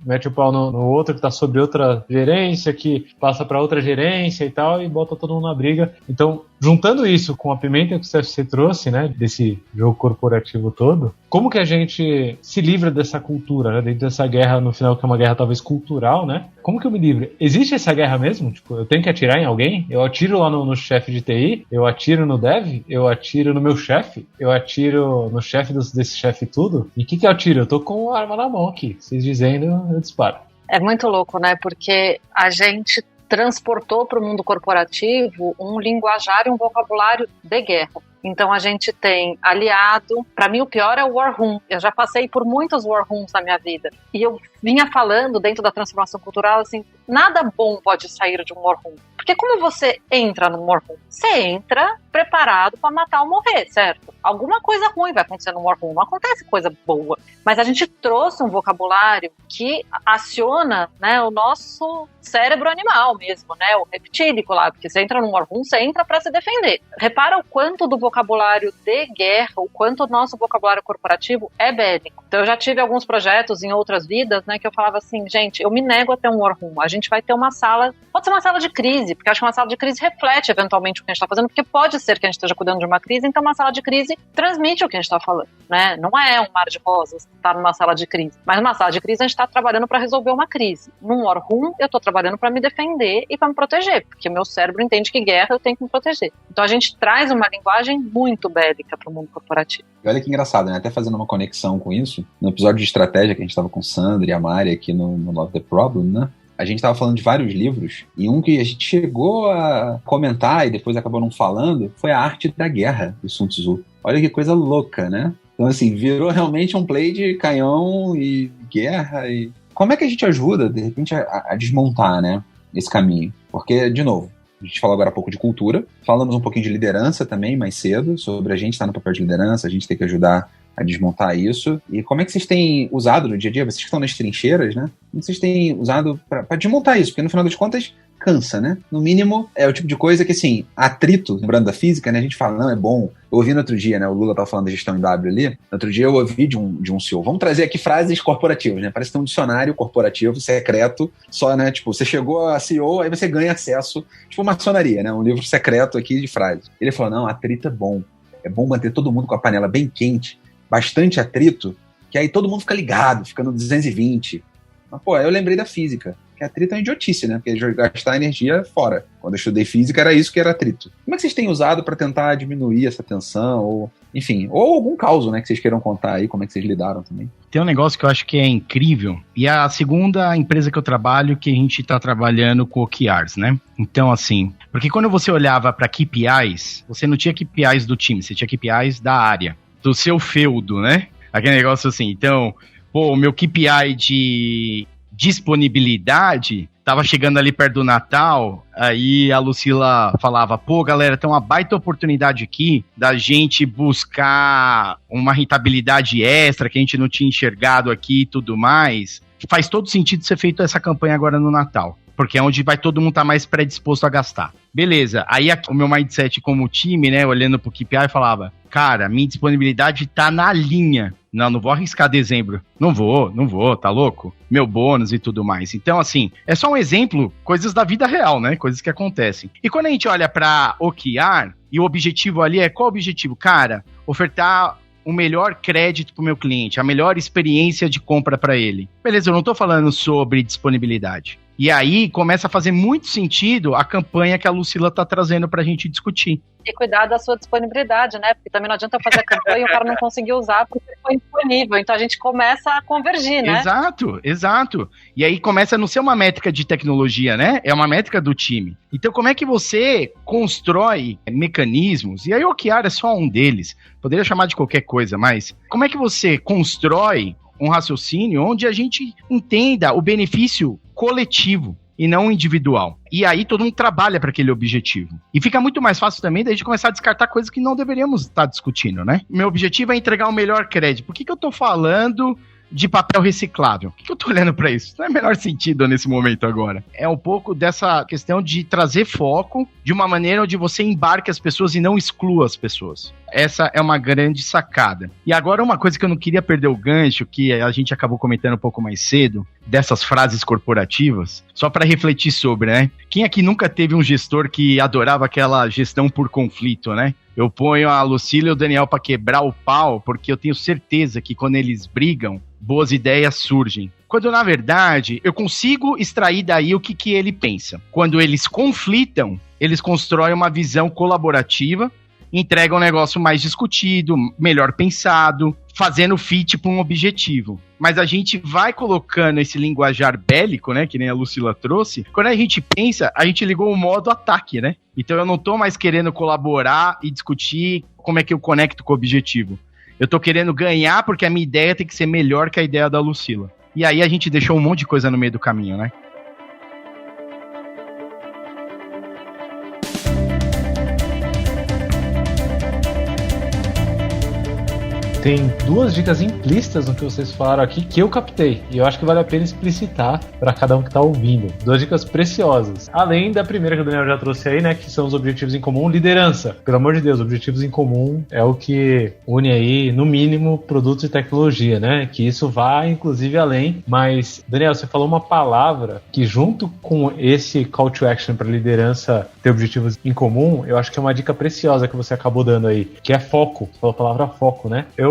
mete o pau no outro que tá sobre outra gerência, que passa para outra gerência e tal, e bota todo mundo na briga. Então, juntando isso com a pimenta que o CFC trouxe, né, desse jogo corporativo todo, como que a gente se livra dessa cultura, né, dentro dessa guerra, no final, que é uma guerra talvez cultural, né? Como que eu me livro? Existe essa guerra mesmo? Tipo, eu tenho que atirar em alguém? Eu atiro lá no chefe de TI? Eu atiro no dev? Eu atiro no meu chefe? Eu atiro no chefe desse chefe tudo? E o que eu atiro? Eu tô com a arma na mão aqui. Vocês dizendo, eu disparo. É muito louco, né? Porque a gente transportou para o mundo corporativo um linguajar e um vocabulário de guerra. Então a gente tem aliado, para mim o pior é o war room. Eu já passei por muitos war rooms na minha vida e eu vinha falando dentro da transformação cultural assim, nada bom pode sair de um war room. Porque como você entra no war room? Você entra preparado para matar ou morrer, certo? Alguma coisa ruim vai acontecer no war room, não acontece coisa boa. Mas a gente trouxe um vocabulário que aciona, né, o nosso cérebro animal mesmo, né, o reptílico lá, porque você entra no war room, você entra para se defender. Repara o quanto do vocabulário de guerra, o quanto o nosso vocabulário corporativo é bélico. Então eu já tive alguns projetos em outras vidas, né, que eu falava assim, gente, eu me nego a ter um war room, a gente vai ter uma sala, pode ser uma sala de crise, porque eu acho que uma sala de crise reflete eventualmente o que a gente está fazendo, porque pode ser que a gente esteja cuidando de uma crise, então uma sala de crise transmite o que a gente está falando, né, não é um mar de rosas estar numa sala de crise, mas numa sala de crise a gente está trabalhando para resolver uma crise. Num war room eu estou trabalhando para me defender e para me proteger, porque meu cérebro entende que guerra eu tenho que me proteger. Então a gente traz uma linguagem muito bélica para o mundo corporativo. E olha que engraçado, né? Até fazendo uma conexão com isso, no episódio de estratégia que a gente estava com Sandra e a Mari aqui no Love the Problem, né? A gente estava falando de vários livros, e um que a gente chegou a comentar e depois acabou não falando foi A Arte da Guerra, do Sun Tzu. Olha que coisa louca, né? Então, assim, virou realmente um play de canhão e guerra. E como é que a gente ajuda, de repente, a desmontar, né, esse caminho? Porque, de novo, a gente falou agora há pouco de cultura, falamos um pouquinho de liderança também, mais cedo, sobre a gente estar no papel de liderança, a gente tem que ajudar a desmontar isso. E como é que vocês têm usado no dia a dia, vocês que estão nas trincheiras, né? Como vocês têm usado para desmontar isso? Porque no final das contas, cansa, né? No mínimo, é o tipo de coisa que, assim, atrito, lembrando da física, né? A gente fala, não, é bom. Eu ouvi no outro dia, né? O Lula estava falando da gestão em W ali. No outro dia eu ouvi de um CEO. Vamos trazer aqui frases corporativas, né? Parece que tem um dicionário corporativo secreto, só, né? Tipo, você chegou a CEO, aí você ganha acesso, tipo maçonaria, né? Um livro secreto aqui de frases. Ele falou, não, atrito é bom. É bom manter todo mundo com a panela bem quente, bastante atrito, que aí todo mundo fica ligado, fica no 220. Mas, pô, eu lembrei da física. Que atrito é uma idiotice, né? Porque gastar energia fora. Quando eu estudei física, era isso que era atrito. Como é que vocês têm usado para tentar diminuir essa tensão? Ou, enfim, ou algum caos, né? Que vocês queiram contar aí, como é que vocês lidaram também? Tem um negócio que eu acho que é incrível, e é a segunda empresa que eu trabalho que a gente está trabalhando com OKRs, né? Então, assim, porque quando você olhava para KPIs, você não tinha KPIs do time, você tinha KPIs da área, do seu feudo, né? Aquele negócio assim, então, o meu KPI de disponibilidade tava chegando ali perto do Natal, aí a Lucila falava, galera, tem uma baita oportunidade aqui da gente buscar uma rentabilidade extra que a gente não tinha enxergado aqui e tudo mais. Faz todo sentido ser feito essa campanha agora no Natal, porque é onde vai todo mundo estar mais predisposto a gastar. Beleza, aí o meu mindset como time, né, olhando pro KPI, falava, cara, minha disponibilidade tá na linha. Não vou arriscar dezembro. Não vou, tá louco? Meu bônus e tudo mais. Então, assim, é só um exemplo, coisas da vida real, né? Coisas que acontecem. E quando a gente olha pra OKR, e o objetivo ali qual o objetivo? Cara, ofertar o melhor crédito pro meu cliente, a melhor experiência de compra para ele. Beleza, eu não tô falando sobre disponibilidade. E aí começa a fazer muito sentido a campanha que a Lucila tá trazendo pra gente discutir. E cuidar da sua disponibilidade, né? Porque também não adianta eu fazer a campanha e o cara não conseguir usar porque foi disponível. Então a gente começa a convergir, né? Exato. E aí começa a não ser uma métrica de tecnologia, né? É uma métrica do time. Então como é que você constrói mecanismos? E aí o OKR é só um deles. Poderia chamar de qualquer coisa, mas como é que você constrói um raciocínio onde a gente entenda o benefício coletivo e não individual. E aí todo mundo trabalha para aquele objetivo. E fica muito mais fácil também da gente começar a descartar coisas que não deveríamos estar discutindo, né? Meu objetivo é entregar o melhor crédito. Por que eu tô falando de papel reciclável? Por que eu tô olhando para isso? Não é o menor sentido nesse momento agora. É um pouco dessa questão de trazer foco de uma maneira onde você embarque as pessoas e não exclua as pessoas. Essa é uma grande sacada. E agora uma coisa que eu não queria perder o gancho, que a gente acabou comentando um pouco mais cedo, dessas frases corporativas, só para refletir sobre, né? Quem aqui nunca teve um gestor que adorava aquela gestão por conflito, né? Eu ponho a Lucila e o Daniel para quebrar o pau, porque eu tenho certeza que quando eles brigam, boas ideias surgem. Quando, na verdade, eu consigo extrair daí o que ele pensa. Quando eles conflitam, eles constroem uma visão colaborativa, entregam um negócio mais discutido, melhor pensado, fazendo fit para um objetivo. Mas a gente vai colocando esse linguajar bélico, né, que nem a Lucila trouxe, quando a gente pensa, a gente ligou o modo ataque, né? Então eu não tô mais querendo colaborar e discutir como é que eu conecto com o objetivo. Eu tô querendo ganhar porque a minha ideia tem que ser melhor que a ideia da Lucila. E aí a gente deixou um monte de coisa no meio do caminho, né? Tem duas dicas implícitas no que vocês falaram aqui que eu captei. E eu acho que vale a pena explicitar para cada um que tá ouvindo. Duas dicas preciosas. Além da primeira que o Daniel já trouxe aí, né? Que são os objetivos em comum. Liderança. Pelo amor de Deus, objetivos em comum é o que une aí, no mínimo, produtos e tecnologia, né? Que isso vai, inclusive, além. Mas, Daniel, você falou uma palavra que, junto com esse call to action para liderança ter objetivos em comum, eu acho que é uma dica preciosa que você acabou dando aí, que é foco. Você falou a palavra foco, né? Eu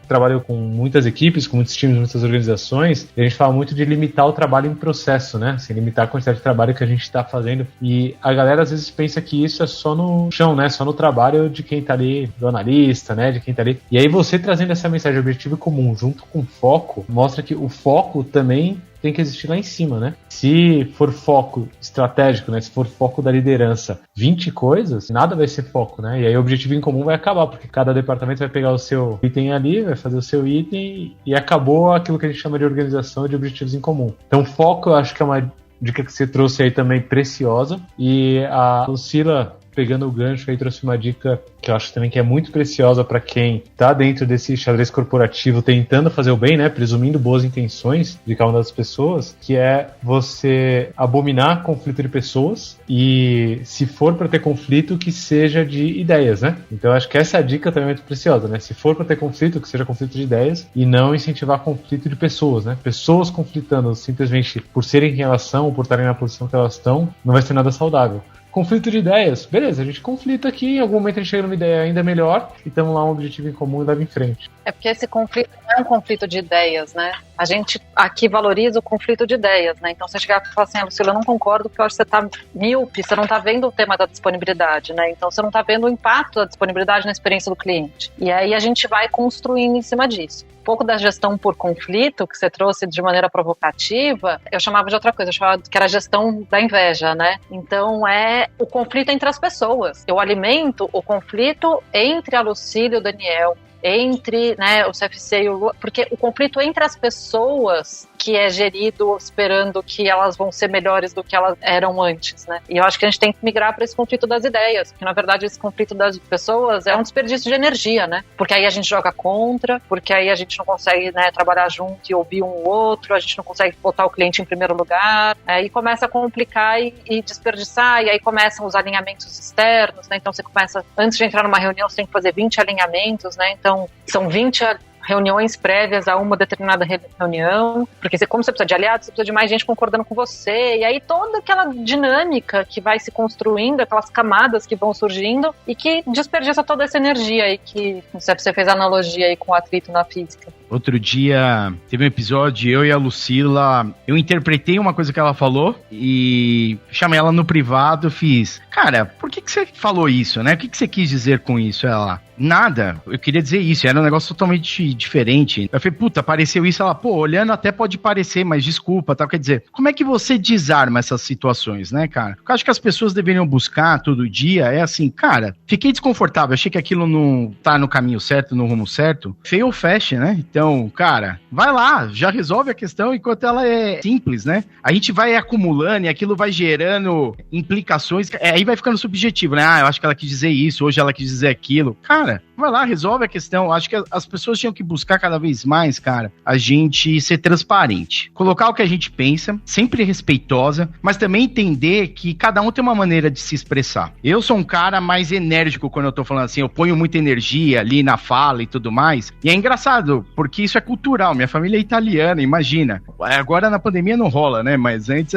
trabalho com muitas equipes, com muitos times, muitas organizações, e a gente fala muito de limitar o trabalho em processo, né? Assim, limitar a quantidade de trabalho que a gente está fazendo. E a galera às vezes pensa que isso é só no chão, né? Só no trabalho de quem tá ali, do analista, né? De quem tá ali. E aí você trazendo essa mensagem de objetivo comum junto com foco, mostra que o foco também tem que existir lá em cima, né? Se for foco estratégico, né? Se for foco da liderança, 20 coisas, nada vai ser foco, né? E aí o objetivo em comum vai acabar, porque cada departamento vai pegar o seu item ali, vai fazer o seu item e acabou aquilo que a gente chama de organização de objetivos em comum. Então foco eu acho que é uma dica que você trouxe aí também preciosa. E a Lucila, pegando o gancho aí, trouxe uma dica que eu acho também que é muito preciosa para quem está dentro desse xadrez corporativo tentando fazer o bem, né, presumindo boas intenções de cada uma das pessoas, que é você abominar conflito de pessoas e, se for para ter conflito, que seja de ideias, né? Então eu acho que essa dica também é muito preciosa, né? Se for para ter conflito, que seja conflito de ideias e não incentivar conflito de pessoas, né? Pessoas conflitando simplesmente por serem em relação ou por estarem na posição que elas estão, não vai ser nada saudável. Conflito de ideias. Beleza, a gente conflita aqui, em algum momento a gente chega numa ideia ainda melhor e estamos lá um objetivo em comum e leva em frente. É porque esse conflito não é um conflito de ideias, né? A gente aqui valoriza o conflito de ideias, né? Então, você chegar e falar assim, Lucila, eu não concordo porque eu acho que você tá míope, você não tá vendo o tema da disponibilidade, né? Então, você não tá vendo o impacto da disponibilidade na experiência do cliente. E aí, a gente vai construindo em cima disso. Um pouco da gestão por conflito, que você trouxe de maneira provocativa, eu chamava de outra coisa, eu chamava que era a gestão da inveja, né? Então, é o conflito entre as pessoas. Eu alimento o conflito entre a Lucila e o Daniel, entre, né, o CFC e o Lula, porque o conflito entre as pessoas que é gerido esperando que elas vão ser melhores do que elas eram antes, né? E eu acho que a gente tem que migrar para esse conflito das ideias, porque na verdade esse conflito das pessoas é um desperdício de energia, né? Porque aí a gente joga contra, porque aí a gente não consegue, né, trabalhar junto e ouvir um outro, a gente não consegue botar o cliente em primeiro lugar, e começa a complicar e desperdiçar, e aí começam os alinhamentos externos, né? Então você começa, antes de entrar numa reunião, você tem que fazer 20 alinhamentos, né? Então são 20 reuniões prévias a uma determinada reunião, porque como você precisa de aliados, você precisa de mais gente concordando com você, e aí toda aquela dinâmica que vai se construindo, aquelas camadas que vão surgindo e que desperdiça toda essa energia aí que você fez a analogia aí com o atrito na física. Outro dia teve um episódio, eu e a Lucila, eu interpretei uma coisa que ela falou e chamei ela no privado, fiz, cara, por que você falou isso, né? O que você quis dizer com isso? Ela, nada, eu queria dizer isso, era um negócio totalmente diferente. Eu falei, puta, apareceu isso, ela, pô, olhando até pode parecer, mas desculpa, tá? Quer dizer, como é que você desarma essas situações, né, cara? O que eu acho que as pessoas deveriam buscar todo dia é assim, cara, fiquei desconfortável, achei que aquilo não tá no caminho certo, no rumo certo, fail fast, né? Então, cara, vai lá, já resolve a questão enquanto ela é simples, né? A gente vai acumulando e aquilo vai gerando implicações, aí vai ficando subjetivo, né? Ah, eu acho que ela quis dizer isso, hoje ela quis dizer aquilo. Cara, vai lá, resolve a questão. Acho que as pessoas tinham que buscar cada vez mais, cara, a gente ser transparente. Colocar o que a gente pensa, sempre respeitosa, mas também entender que cada um tem uma maneira de se expressar. Eu sou um cara mais enérgico quando eu tô falando assim, eu ponho muita energia ali na fala e tudo mais. E é engraçado, porque isso é cultural. Minha família é italiana, imagina. Agora na pandemia não rola, né? Mas antes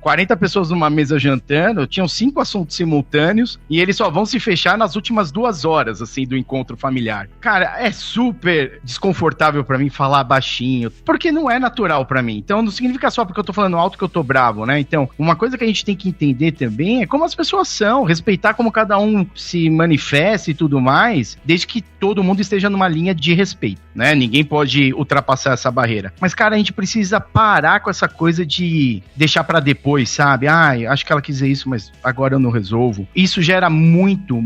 40 pessoas numa mesa jantando, tinham 5 assuntos simultâneos e eles só vão se fechar nas últimas 2 horas, assim, do encontro familiar. Cara, é super desconfortável pra mim falar baixinho, porque não é natural pra mim. Então não significa só porque eu tô falando alto que eu tô bravo, né? Então, uma coisa que a gente tem que entender também é como as pessoas são, respeitar como cada um se manifesta e tudo mais, desde que todo mundo esteja numa linha de respeito, né? Ninguém pode ultrapassar essa barreira. Mas, cara, a gente precisa parar com essa coisa de deixar pra depois, sabe? Ah, acho que ela quis dizer isso, mas agora eu não resolvo. Isso gera muito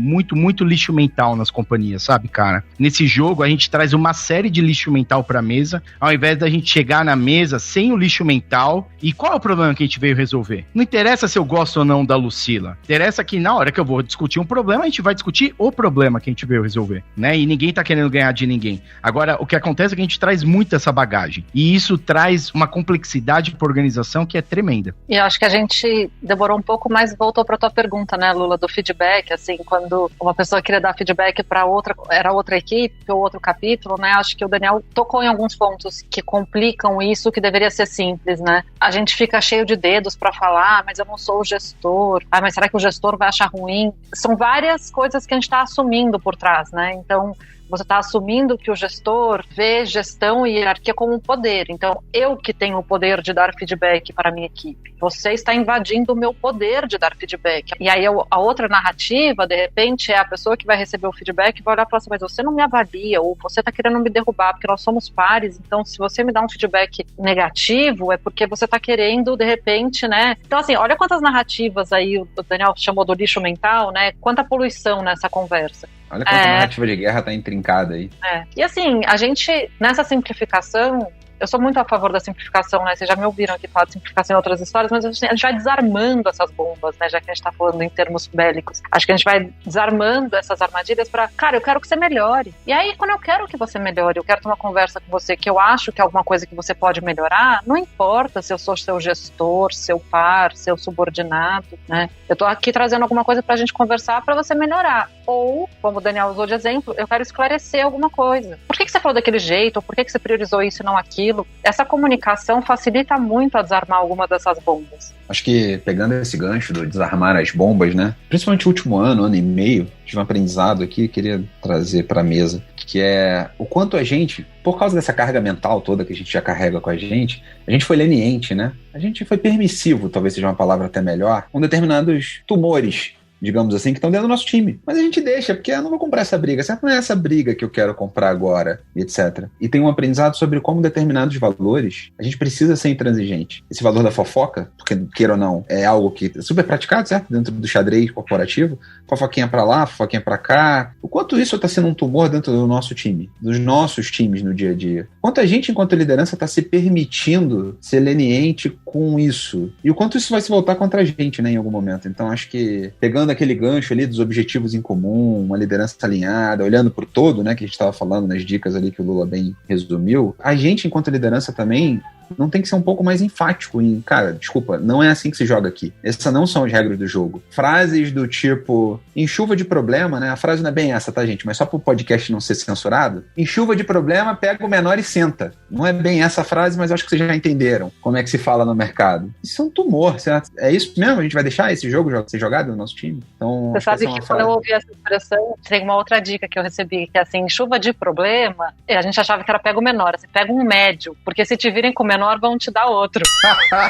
lixo mental nas companhias, sabe, cara? Nesse jogo, a gente traz uma série de lixo mental pra mesa, ao invés da gente chegar na mesa sem o lixo mental. E qual é o problema que a gente veio resolver? Não interessa se eu gosto ou não da Lucila. Interessa que na hora que eu vou discutir um problema, a gente vai discutir o problema que a gente veio resolver, né? E ninguém tá querendo ganhar de ninguém. Agora, o que acontece é que a gente traz muito essa bagagem. E isso traz uma complexidade pra organização que é tremenda. E eu acho que a gente demorou um pouco, mas voltou pra tua pergunta, né, Lula, do feedback, assim, quando uma pessoa queria dar feedback pra outra, era outra equipe ou outro capítulo, né? Acho que o Daniel tocou em alguns pontos que complicam isso, que deveria ser simples, né? A gente fica cheio de dedos pra falar, mas eu não sou o gestor. Ah, mas será que o gestor vai achar ruim? São várias coisas que a gente tá assumindo por trás, né? Então, você está assumindo que o gestor vê gestão e hierarquia como um poder. Então, eu que tenho o poder de dar feedback para a minha equipe. Você está invadindo o meu poder de dar feedback. E aí, a outra narrativa, de repente, é a pessoa que vai receber o feedback e vai olhar e falar assim, mas você não me avalia, ou você está querendo me derrubar, porque nós somos pares. Então, se você me dá um feedback negativo, é porque você está querendo, de repente, né? Então, assim, olha quantas narrativas aí o Daniel chamou do lixo mental, né? Quanta poluição nessa conversa. Olha quanta narrativa de guerra tá intrincada aí. E assim, a gente, nessa simplificação, eu sou muito a favor da simplificação, né? Vocês já me ouviram aqui falar de simplificação em outras histórias, mas assim, a gente vai desarmando essas bombas, né? Já que a gente tá falando em termos bélicos. Acho que a gente vai desarmando essas armadilhas pra, cara, eu quero que você melhore. E aí, quando eu quero que você melhore, eu quero ter uma conversa com você que eu acho que é alguma coisa que você pode melhorar, não importa se eu sou seu gestor, seu par, seu subordinado, né? Eu tô aqui trazendo alguma coisa pra gente conversar pra você melhorar. Ou, como o Daniel usou de exemplo, eu quero esclarecer alguma coisa. Por que você falou daquele jeito? Ou por que você priorizou isso e não aquilo? aquilo. Essa comunicação facilita muito a desarmar alguma dessas bombas. Acho que pegando esse gancho do desarmar as bombas, né? Principalmente o último ano e meio, tive um aprendizado aqui, queria trazer para a mesa, que é o quanto a gente, por causa dessa carga mental toda que a gente já carrega com a gente foi leniente, né? A gente foi permissivo, talvez seja uma palavra até melhor, com determinados tumores, digamos assim, que estão dentro do nosso time. Mas a gente deixa, porque eu não vou comprar essa briga. Certo? Não é essa briga que eu quero comprar agora, etc. E tem um aprendizado sobre como determinados valores, a gente precisa ser intransigente. Esse valor da fofoca, porque queira ou não, é algo que é super praticado, certo? Dentro do xadrez corporativo. Fofoquinha pra lá, fofoquinha pra cá. O quanto isso tá sendo um tumor dentro do nosso time, dos nossos times no dia a dia. Quanto a gente, enquanto liderança, tá se permitindo ser leniente com isso. E o quanto isso vai se voltar contra a gente, né, em algum momento. Então, acho que pegando aquele gancho ali dos objetivos em comum, uma liderança alinhada, olhando pro todo, né, que a gente estava falando nas dicas ali que o Lula bem resumiu, a gente, enquanto liderança também, não tem que ser um pouco mais enfático em, cara, desculpa, não é assim que se joga aqui. Essas não são as regras do jogo. Frases do tipo, em chuva de problema, né, a frase não é bem essa, tá, gente, mas só pro podcast não ser censurado, em chuva de problema, pega o menor e senta. Não é bem essa frase, mas acho que vocês já entenderam como é que se fala no mercado. Isso é um tumor, certo? É isso mesmo? A gente vai deixar esse jogo ser jogado no nosso time? Então, você sabe que quando eu ouvi essa expressão, tem uma outra dica que eu recebi, que é assim, em chuva de problema, a gente achava que era pega o menor, você pega um médio, porque se te virem com o menor, vão te dar outro.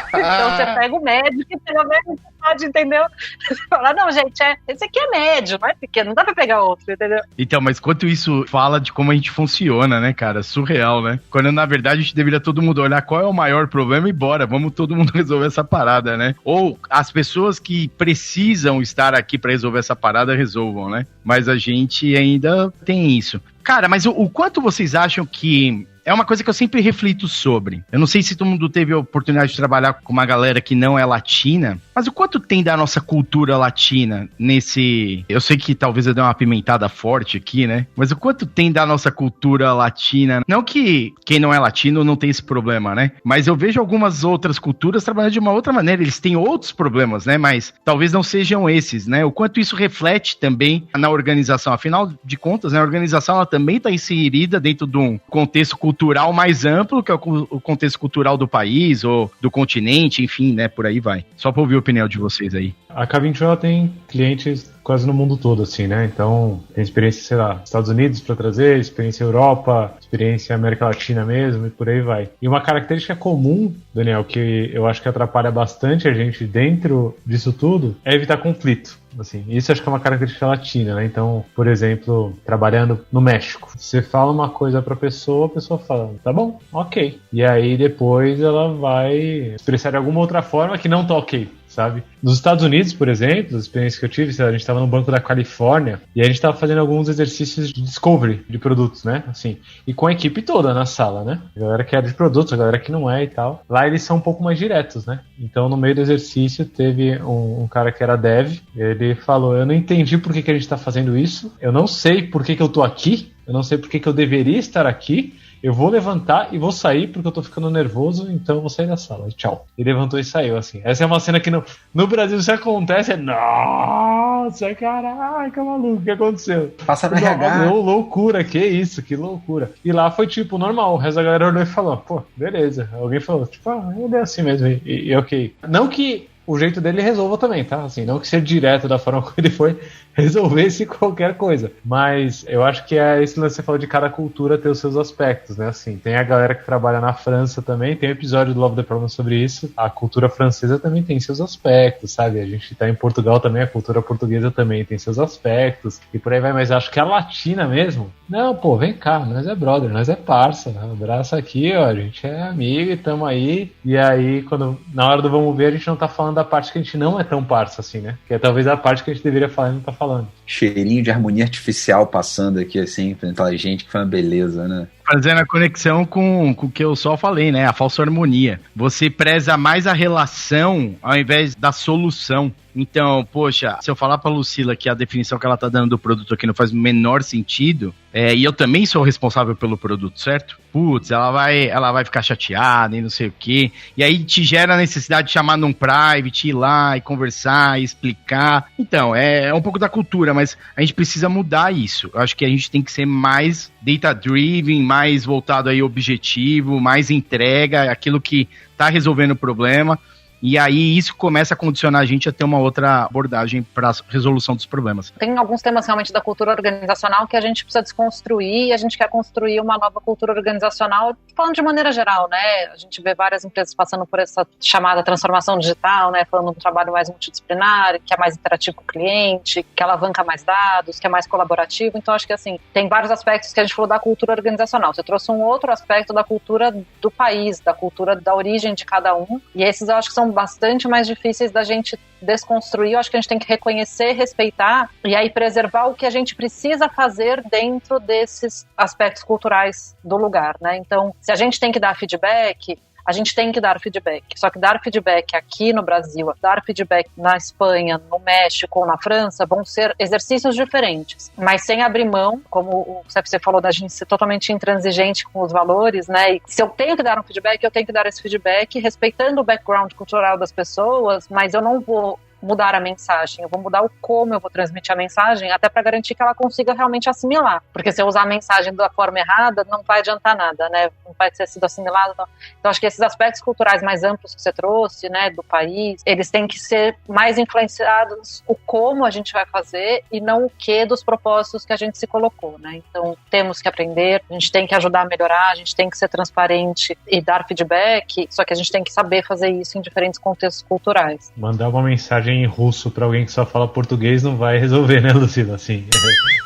Então você pega o médio, que pelo menos você pode, entendeu? Você fala, não, gente, esse aqui é médio, não é pequeno, não dá pra pegar outro, entendeu? Então, mas quanto isso fala de como a gente funciona, né, cara? Surreal, né? Quando, na verdade, a gente deveria todo mundo olhar qual é o maior problema e bora, vamos todo mundo resolver essa parada, né? Ou as pessoas que precisam estar aqui pra resolver essa parada, resolvam, né? Mas a gente ainda tem isso. Cara, mas o quanto vocês acham que... É uma coisa que eu sempre reflito sobre. Eu não sei se todo mundo teve a oportunidade de trabalhar com uma galera que não é latina, mas o quanto tem da nossa cultura latina nesse... Eu sei que talvez eu dê uma apimentada forte aqui, né? Mas o quanto tem da nossa cultura latina... Não que quem não é latino não tem esse problema, né? Mas eu vejo algumas outras culturas trabalhando de uma outra maneira. Eles têm outros problemas, né? Mas talvez não sejam esses, né? O quanto isso reflete também na organização. Afinal de contas, né? A organização ela também está inserida dentro de um contexto cultural mais amplo, que é o contexto cultural do país ou do continente, enfim, né, por aí vai. Só para ouvir a opinião de vocês aí. A K21 ela tem clientes quase no mundo todo, assim, né? Então, tem experiência, sei lá, Estados Unidos para trazer, experiência Europa, experiência América Latina mesmo, e por aí vai. E uma característica comum, Daniel, que eu acho que atrapalha bastante a gente dentro disso tudo, é evitar conflito. Assim, isso acho que é uma característica latina, né? Então, por exemplo, trabalhando no México, você fala uma coisa pra pessoa, a pessoa fala, tá bom, ok. E aí depois ela vai expressar de alguma outra forma que não tá ok, sabe? Nos Estados Unidos, por exemplo, as experiências que eu tive, a gente estava no Banco da Califórnia e a gente estava fazendo alguns exercícios de discovery de produtos, né? Assim, e com a equipe toda na sala, né? A galera que é de produtos, a galera que não é e tal. Lá eles são um pouco mais diretos, né? Então, no meio do exercício, teve um cara que era dev, ele falou, eu não entendi por que a gente está fazendo isso, eu não sei por que eu tô aqui, eu não sei por que eu deveria estar aqui, eu vou levantar e vou sair porque eu tô ficando nervoso, então eu vou sair da sala. Tchau. E levantou e saiu, assim. Essa é uma cena que no Brasil isso acontece. Nossa, caraca, maluco, o que aconteceu? Passa na RH. Loucura, que isso, que loucura. E lá foi tipo normal. O resto da galera olhou e falou, pô, beleza. Alguém falou, tipo, eu dei assim mesmo. E ok. Não que o jeito dele resolva também, tá? Assim, não que ser direto da forma como ele foi, resolvesse qualquer coisa. Mas eu acho que é esse lance que você falou de cada cultura ter os seus aspectos, né? Assim, tem a galera que trabalha na França também, tem um episódio do Love the Problem sobre isso. A cultura francesa também tem seus aspectos, sabe? A gente tá em Portugal também, a cultura portuguesa também tem seus aspectos, e por aí vai. Mas acho que a latina mesmo, não, pô, vem cá, nós é brother, nós é parça, né? Abraço aqui, ó, a gente é amigo e tamo aí. E aí, quando na hora do vamos ver, a gente não tá falando da parte que a gente não é tão parça assim, né? Que é talvez a parte que a gente deveria falar e não tá falando. Cheirinho de harmonia artificial passando aqui, assim, pela gente, que foi uma beleza, né? Fazendo a conexão com o que eu só falei, né? A falsa harmonia. Você preza mais a relação ao invés da solução. Então, poxa, se eu falar pra Lucila que a definição que ela tá dando do produto aqui não faz o menor sentido, e eu também sou responsável pelo produto, certo? Putz, ela vai ficar chateada e não sei o quê. E aí te gera a necessidade de chamar num private, ir lá e conversar e explicar. Então, é um pouco da cultura, mas a gente precisa mudar isso. Eu acho que a gente tem que ser mais data-driven, mais voltado aí ao objetivo, mais entrega, aquilo que tá resolvendo o problema. E aí isso começa a condicionar a gente a ter uma outra abordagem para a resolução dos problemas. Tem alguns temas realmente da cultura organizacional que a gente precisa desconstruir e a gente quer construir uma nova cultura organizacional, falando de maneira geral, né? A gente vê várias empresas passando por essa chamada transformação digital, né? Falando de um trabalho mais multidisciplinar, que é mais interativo com o cliente, que alavanca mais dados, que é mais colaborativo. Então, acho que, assim, tem vários aspectos que a gente falou da cultura organizacional. Você trouxe um outro aspecto da cultura do país, da cultura da origem de cada um. E esses eu acho que são bastante mais difíceis da gente desconstruir. Eu acho que a gente tem que reconhecer, respeitar e aí preservar o que a gente precisa fazer dentro desses aspectos culturais do lugar, né? Então, se a gente tem que dar feedback, a gente tem que dar feedback. Só que dar feedback aqui no Brasil, dar feedback na Espanha, no México ou na França vão ser exercícios diferentes, mas sem abrir mão, como o CFC falou, da gente ser totalmente intransigente com os valores, né? E se eu tenho que dar um feedback, eu tenho que dar esse feedback respeitando o background cultural das pessoas, mas eu não vou mudar a mensagem, eu vou mudar o como eu vou transmitir a mensagem, até para garantir que ela consiga realmente assimilar, porque se eu usar a mensagem da forma errada, não vai adiantar nada, né, não vai ter sido assimilado. Então acho que esses aspectos culturais mais amplos que você trouxe, né, do país, eles têm que ser mais influenciados o como a gente vai fazer e não o que dos propósitos que a gente se colocou, né, então temos que aprender, a gente tem que ajudar a melhorar, a gente tem que ser transparente e dar feedback, só que a gente tem que saber fazer isso em diferentes contextos culturais. Mandar uma mensagem em russo pra alguém que só fala português não vai resolver, né, Lucila? Assim,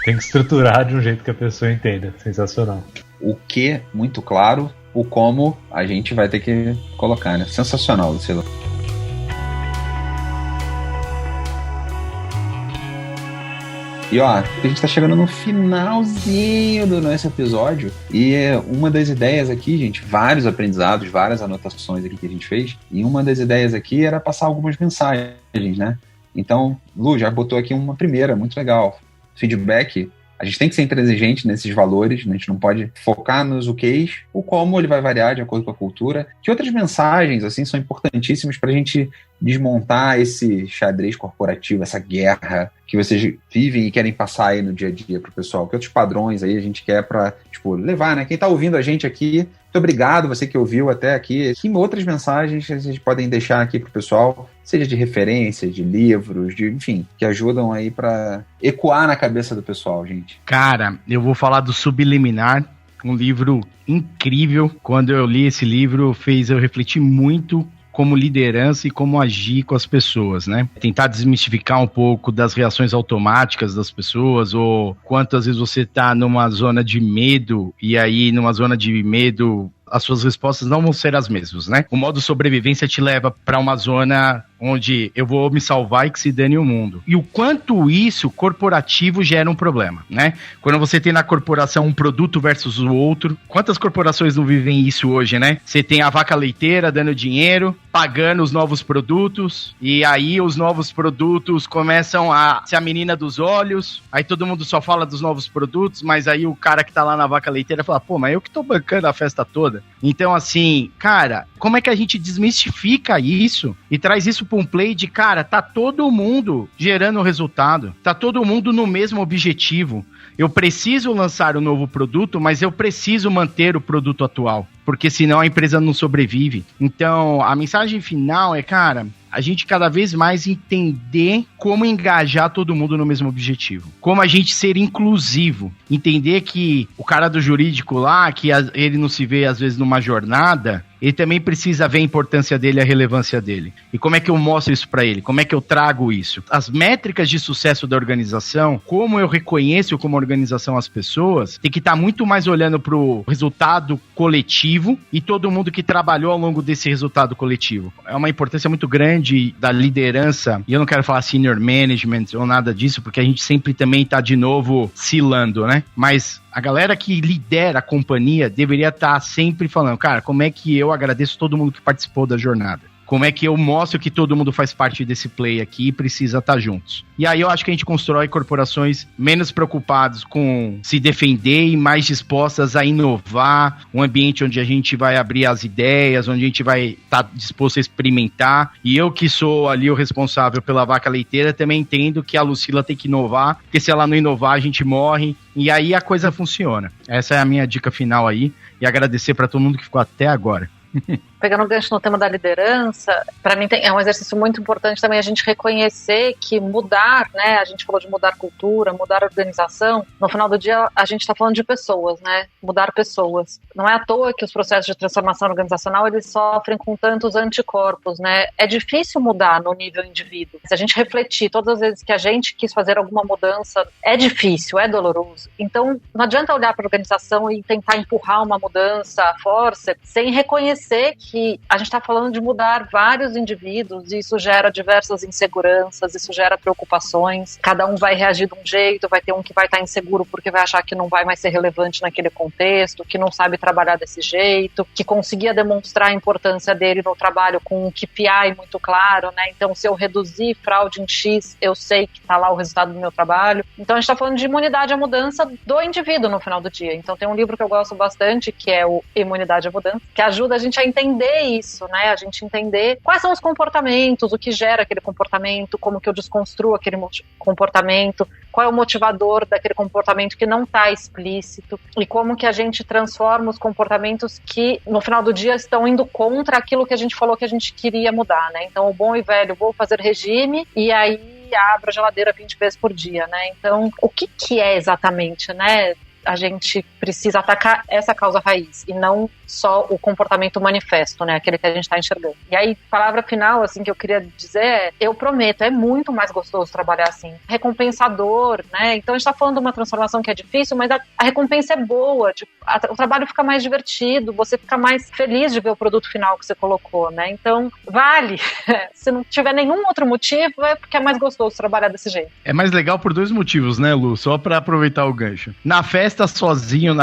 tem que estruturar de um jeito que a pessoa entenda. Sensacional. O que, muito claro, o como a gente vai ter que colocar, né? Sensacional, Lucila. E ó, a gente tá chegando no finalzinho do nosso episódio e uma das ideias aqui, gente, vários aprendizados, várias anotações aqui que a gente fez, e uma das ideias aqui era passar algumas mensagens, né? Então, Lu, já botou aqui uma primeira, muito legal. Feedback, a gente tem que ser intransigente nesses valores, né? A gente não pode focar nos OKs, o como ele vai variar de acordo com a cultura. Que outras mensagens, assim, são importantíssimas pra gente desmontar esse xadrez corporativo, essa guerra que vocês vivem e querem passar aí no dia a dia pro pessoal? Que outros padrões aí a gente quer pra, tipo, levar, né? Quem tá ouvindo a gente aqui, muito obrigado, você que ouviu até aqui. Que outras mensagens vocês podem deixar aqui pro pessoal, seja de referência, de livros, de, enfim, que ajudam aí pra ecoar na cabeça do pessoal, gente? Cara, eu vou falar do Subliminar, um livro incrível. Quando eu li esse livro, fez eu refletir muito como liderança e como agir com as pessoas, né? Tentar desmistificar um pouco das reações automáticas das pessoas, ou quantas vezes você tá numa zona de medo, e aí numa zona de medo as suas respostas não vão ser as mesmas, né? O modo sobrevivência te leva para uma zona onde eu vou me salvar e que se dane o mundo. E o quanto isso corporativo gera um problema, né? Quando você tem na corporação um produto versus o outro, quantas corporações não vivem isso hoje, né? Você tem a vaca leiteira dando dinheiro, pagando os novos produtos, e aí os novos produtos começam a ser a menina dos olhos, aí todo mundo só fala dos novos produtos, mas aí o cara que tá lá na vaca leiteira fala, pô, mas eu que tô bancando a festa toda. Então, assim, cara, como é que a gente desmistifica isso e traz isso para um play de, cara, tá todo mundo gerando resultado, tá todo mundo no mesmo objetivo. Eu preciso lançar um novo produto, mas eu preciso manter o produto atual, porque senão a empresa não sobrevive. Então, a mensagem final é, cara, a gente cada vez mais entender como engajar todo mundo no mesmo objetivo. Como a gente ser inclusivo. Entender que o cara do jurídico lá, que ele não se vê às vezes numa jornada, ele também precisa ver a importância dele, a relevância dele. E como é que eu mostro isso para ele? Como é que eu trago isso? As métricas de sucesso da organização, como eu reconheço como organização as pessoas, tem que estar muito mais olhando para o resultado coletivo e todo mundo que trabalhou ao longo desse resultado coletivo. É uma importância muito grande da liderança, e eu não quero falar senior management ou nada disso, porque a gente sempre também está de novo oscilando, né? Mas a galera que lidera a companhia deveria estar sempre falando, cara, como é que eu agradeço todo mundo que participou da jornada? Como é que eu mostro que todo mundo faz parte desse play aqui e precisa estar juntos. E aí eu acho que a gente constrói corporações menos preocupadas com se defender e mais dispostas a inovar, um ambiente onde a gente vai abrir as ideias, onde a gente vai estar disposto a experimentar. E eu que sou ali o responsável pela vaca leiteira, também entendo que a Lucila tem que inovar, porque se ela não inovar, a gente morre. E aí a coisa funciona. Essa é a minha dica final aí. E agradecer para todo mundo que ficou até agora. Pegando o gancho no tema da liderança, para mim é um exercício muito importante também a gente reconhecer que mudar, né? A gente falou de mudar cultura, mudar organização. No final do dia, a gente está falando de pessoas, né? Mudar pessoas. Não é à toa que os processos de transformação organizacional eles sofrem com tantos anticorpos, né? É difícil mudar no nível indivíduo. Se a gente refletir todas as vezes que a gente quis fazer alguma mudança, é difícil, é doloroso. Então, não adianta olhar para a organização e tentar empurrar uma mudança à força sem reconhecer que a gente está falando de mudar vários indivíduos e isso gera diversas inseguranças, isso gera preocupações, cada um vai reagir de um jeito, vai ter um que vai estar inseguro porque vai achar que não vai mais ser relevante naquele contexto, que não sabe trabalhar desse jeito, que conseguia demonstrar a importância dele no trabalho com um KPI muito claro, né? Então se eu reduzir fraude em X, eu sei que está lá o resultado do meu trabalho. Então a gente está falando de imunidade à mudança do indivíduo no final do dia. Então tem um livro que eu gosto bastante, que é o Imunidade à Mudança, que ajuda a gente a entender isso, né? A gente entender quais são os comportamentos, o que gera aquele comportamento, como que eu desconstruo aquele comportamento, qual é o motivador daquele comportamento que não está explícito e como que a gente transforma os comportamentos que no final do dia estão indo contra aquilo que a gente falou que a gente queria mudar, né? Então o bom e velho, vou fazer regime e aí abro a geladeira 20 vezes por dia, né? Então o que é exatamente, né? A gente precisa atacar essa causa raiz e não só o comportamento manifesto, né, aquele que a gente está enxergando. E aí, palavra final, assim, que eu queria dizer é, eu prometo, é muito mais gostoso trabalhar assim, recompensador, né, então a gente está falando de uma transformação que é difícil, mas a recompensa é boa, tipo, o trabalho fica mais divertido, você fica mais feliz de ver o produto final que você colocou, né, então vale, se não tiver nenhum outro motivo, é porque é mais gostoso trabalhar desse jeito. É mais legal por 2 motivos, né, Lu, só para aproveitar o gancho. Na festa sozinho,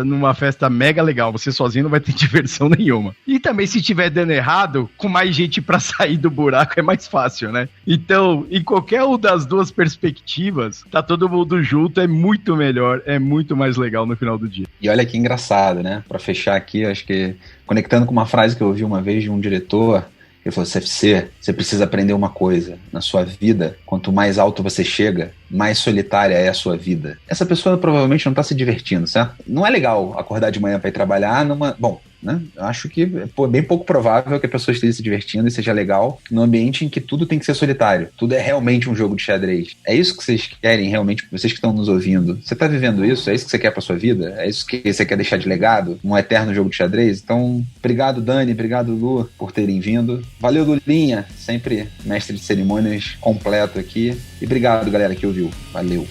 numa festa mega legal, você sozinho não vai ter diversão nenhuma. E também se tiver dando errado, com mais gente pra sair do buraco é mais fácil, né? Então, em qualquer uma das 2 perspectivas, tá todo mundo junto, é muito melhor, é muito mais legal no final do dia. E olha que engraçado, né? Pra fechar aqui, acho que conectando com uma frase que eu ouvi uma vez de um diretor, ele falou, CFC, você precisa aprender uma coisa. Na sua vida, quanto mais alto você chega, mais solitária é a sua vida. Essa pessoa provavelmente não está se divertindo, certo? Não é legal acordar de manhã para ir trabalhar numa... Bom, né? Eu acho que é bem pouco provável que a pessoa esteja se divertindo e seja legal num ambiente em que tudo tem que ser solitário. Tudo é realmente um jogo de xadrez. É isso que vocês querem realmente, vocês que estão nos ouvindo? Você está vivendo isso? É isso que você quer para sua vida? É isso que você quer deixar de legado? Um eterno jogo de xadrez? Então, obrigado Dani, obrigado Lu por terem vindo. Valeu Lulinha, sempre mestre de cerimônias completo aqui. E obrigado galera que ouviu. Valeu.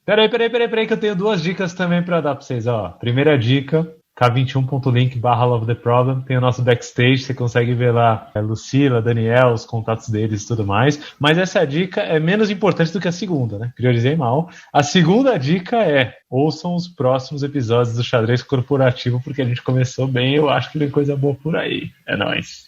Peraí, que eu tenho 2 dicas também pra dar pra vocês, ó. Primeira dica, k21.link/Love the Problem, tem o nosso backstage, você consegue ver lá a Lucila, Daniel, os contatos deles e tudo mais, mas essa dica é menos importante do que a segunda, né? Priorizei mal. A segunda dica é, ouçam os próximos episódios do Xadrez Corporativo, porque a gente começou bem, eu acho que tem coisa boa por aí. É nóis.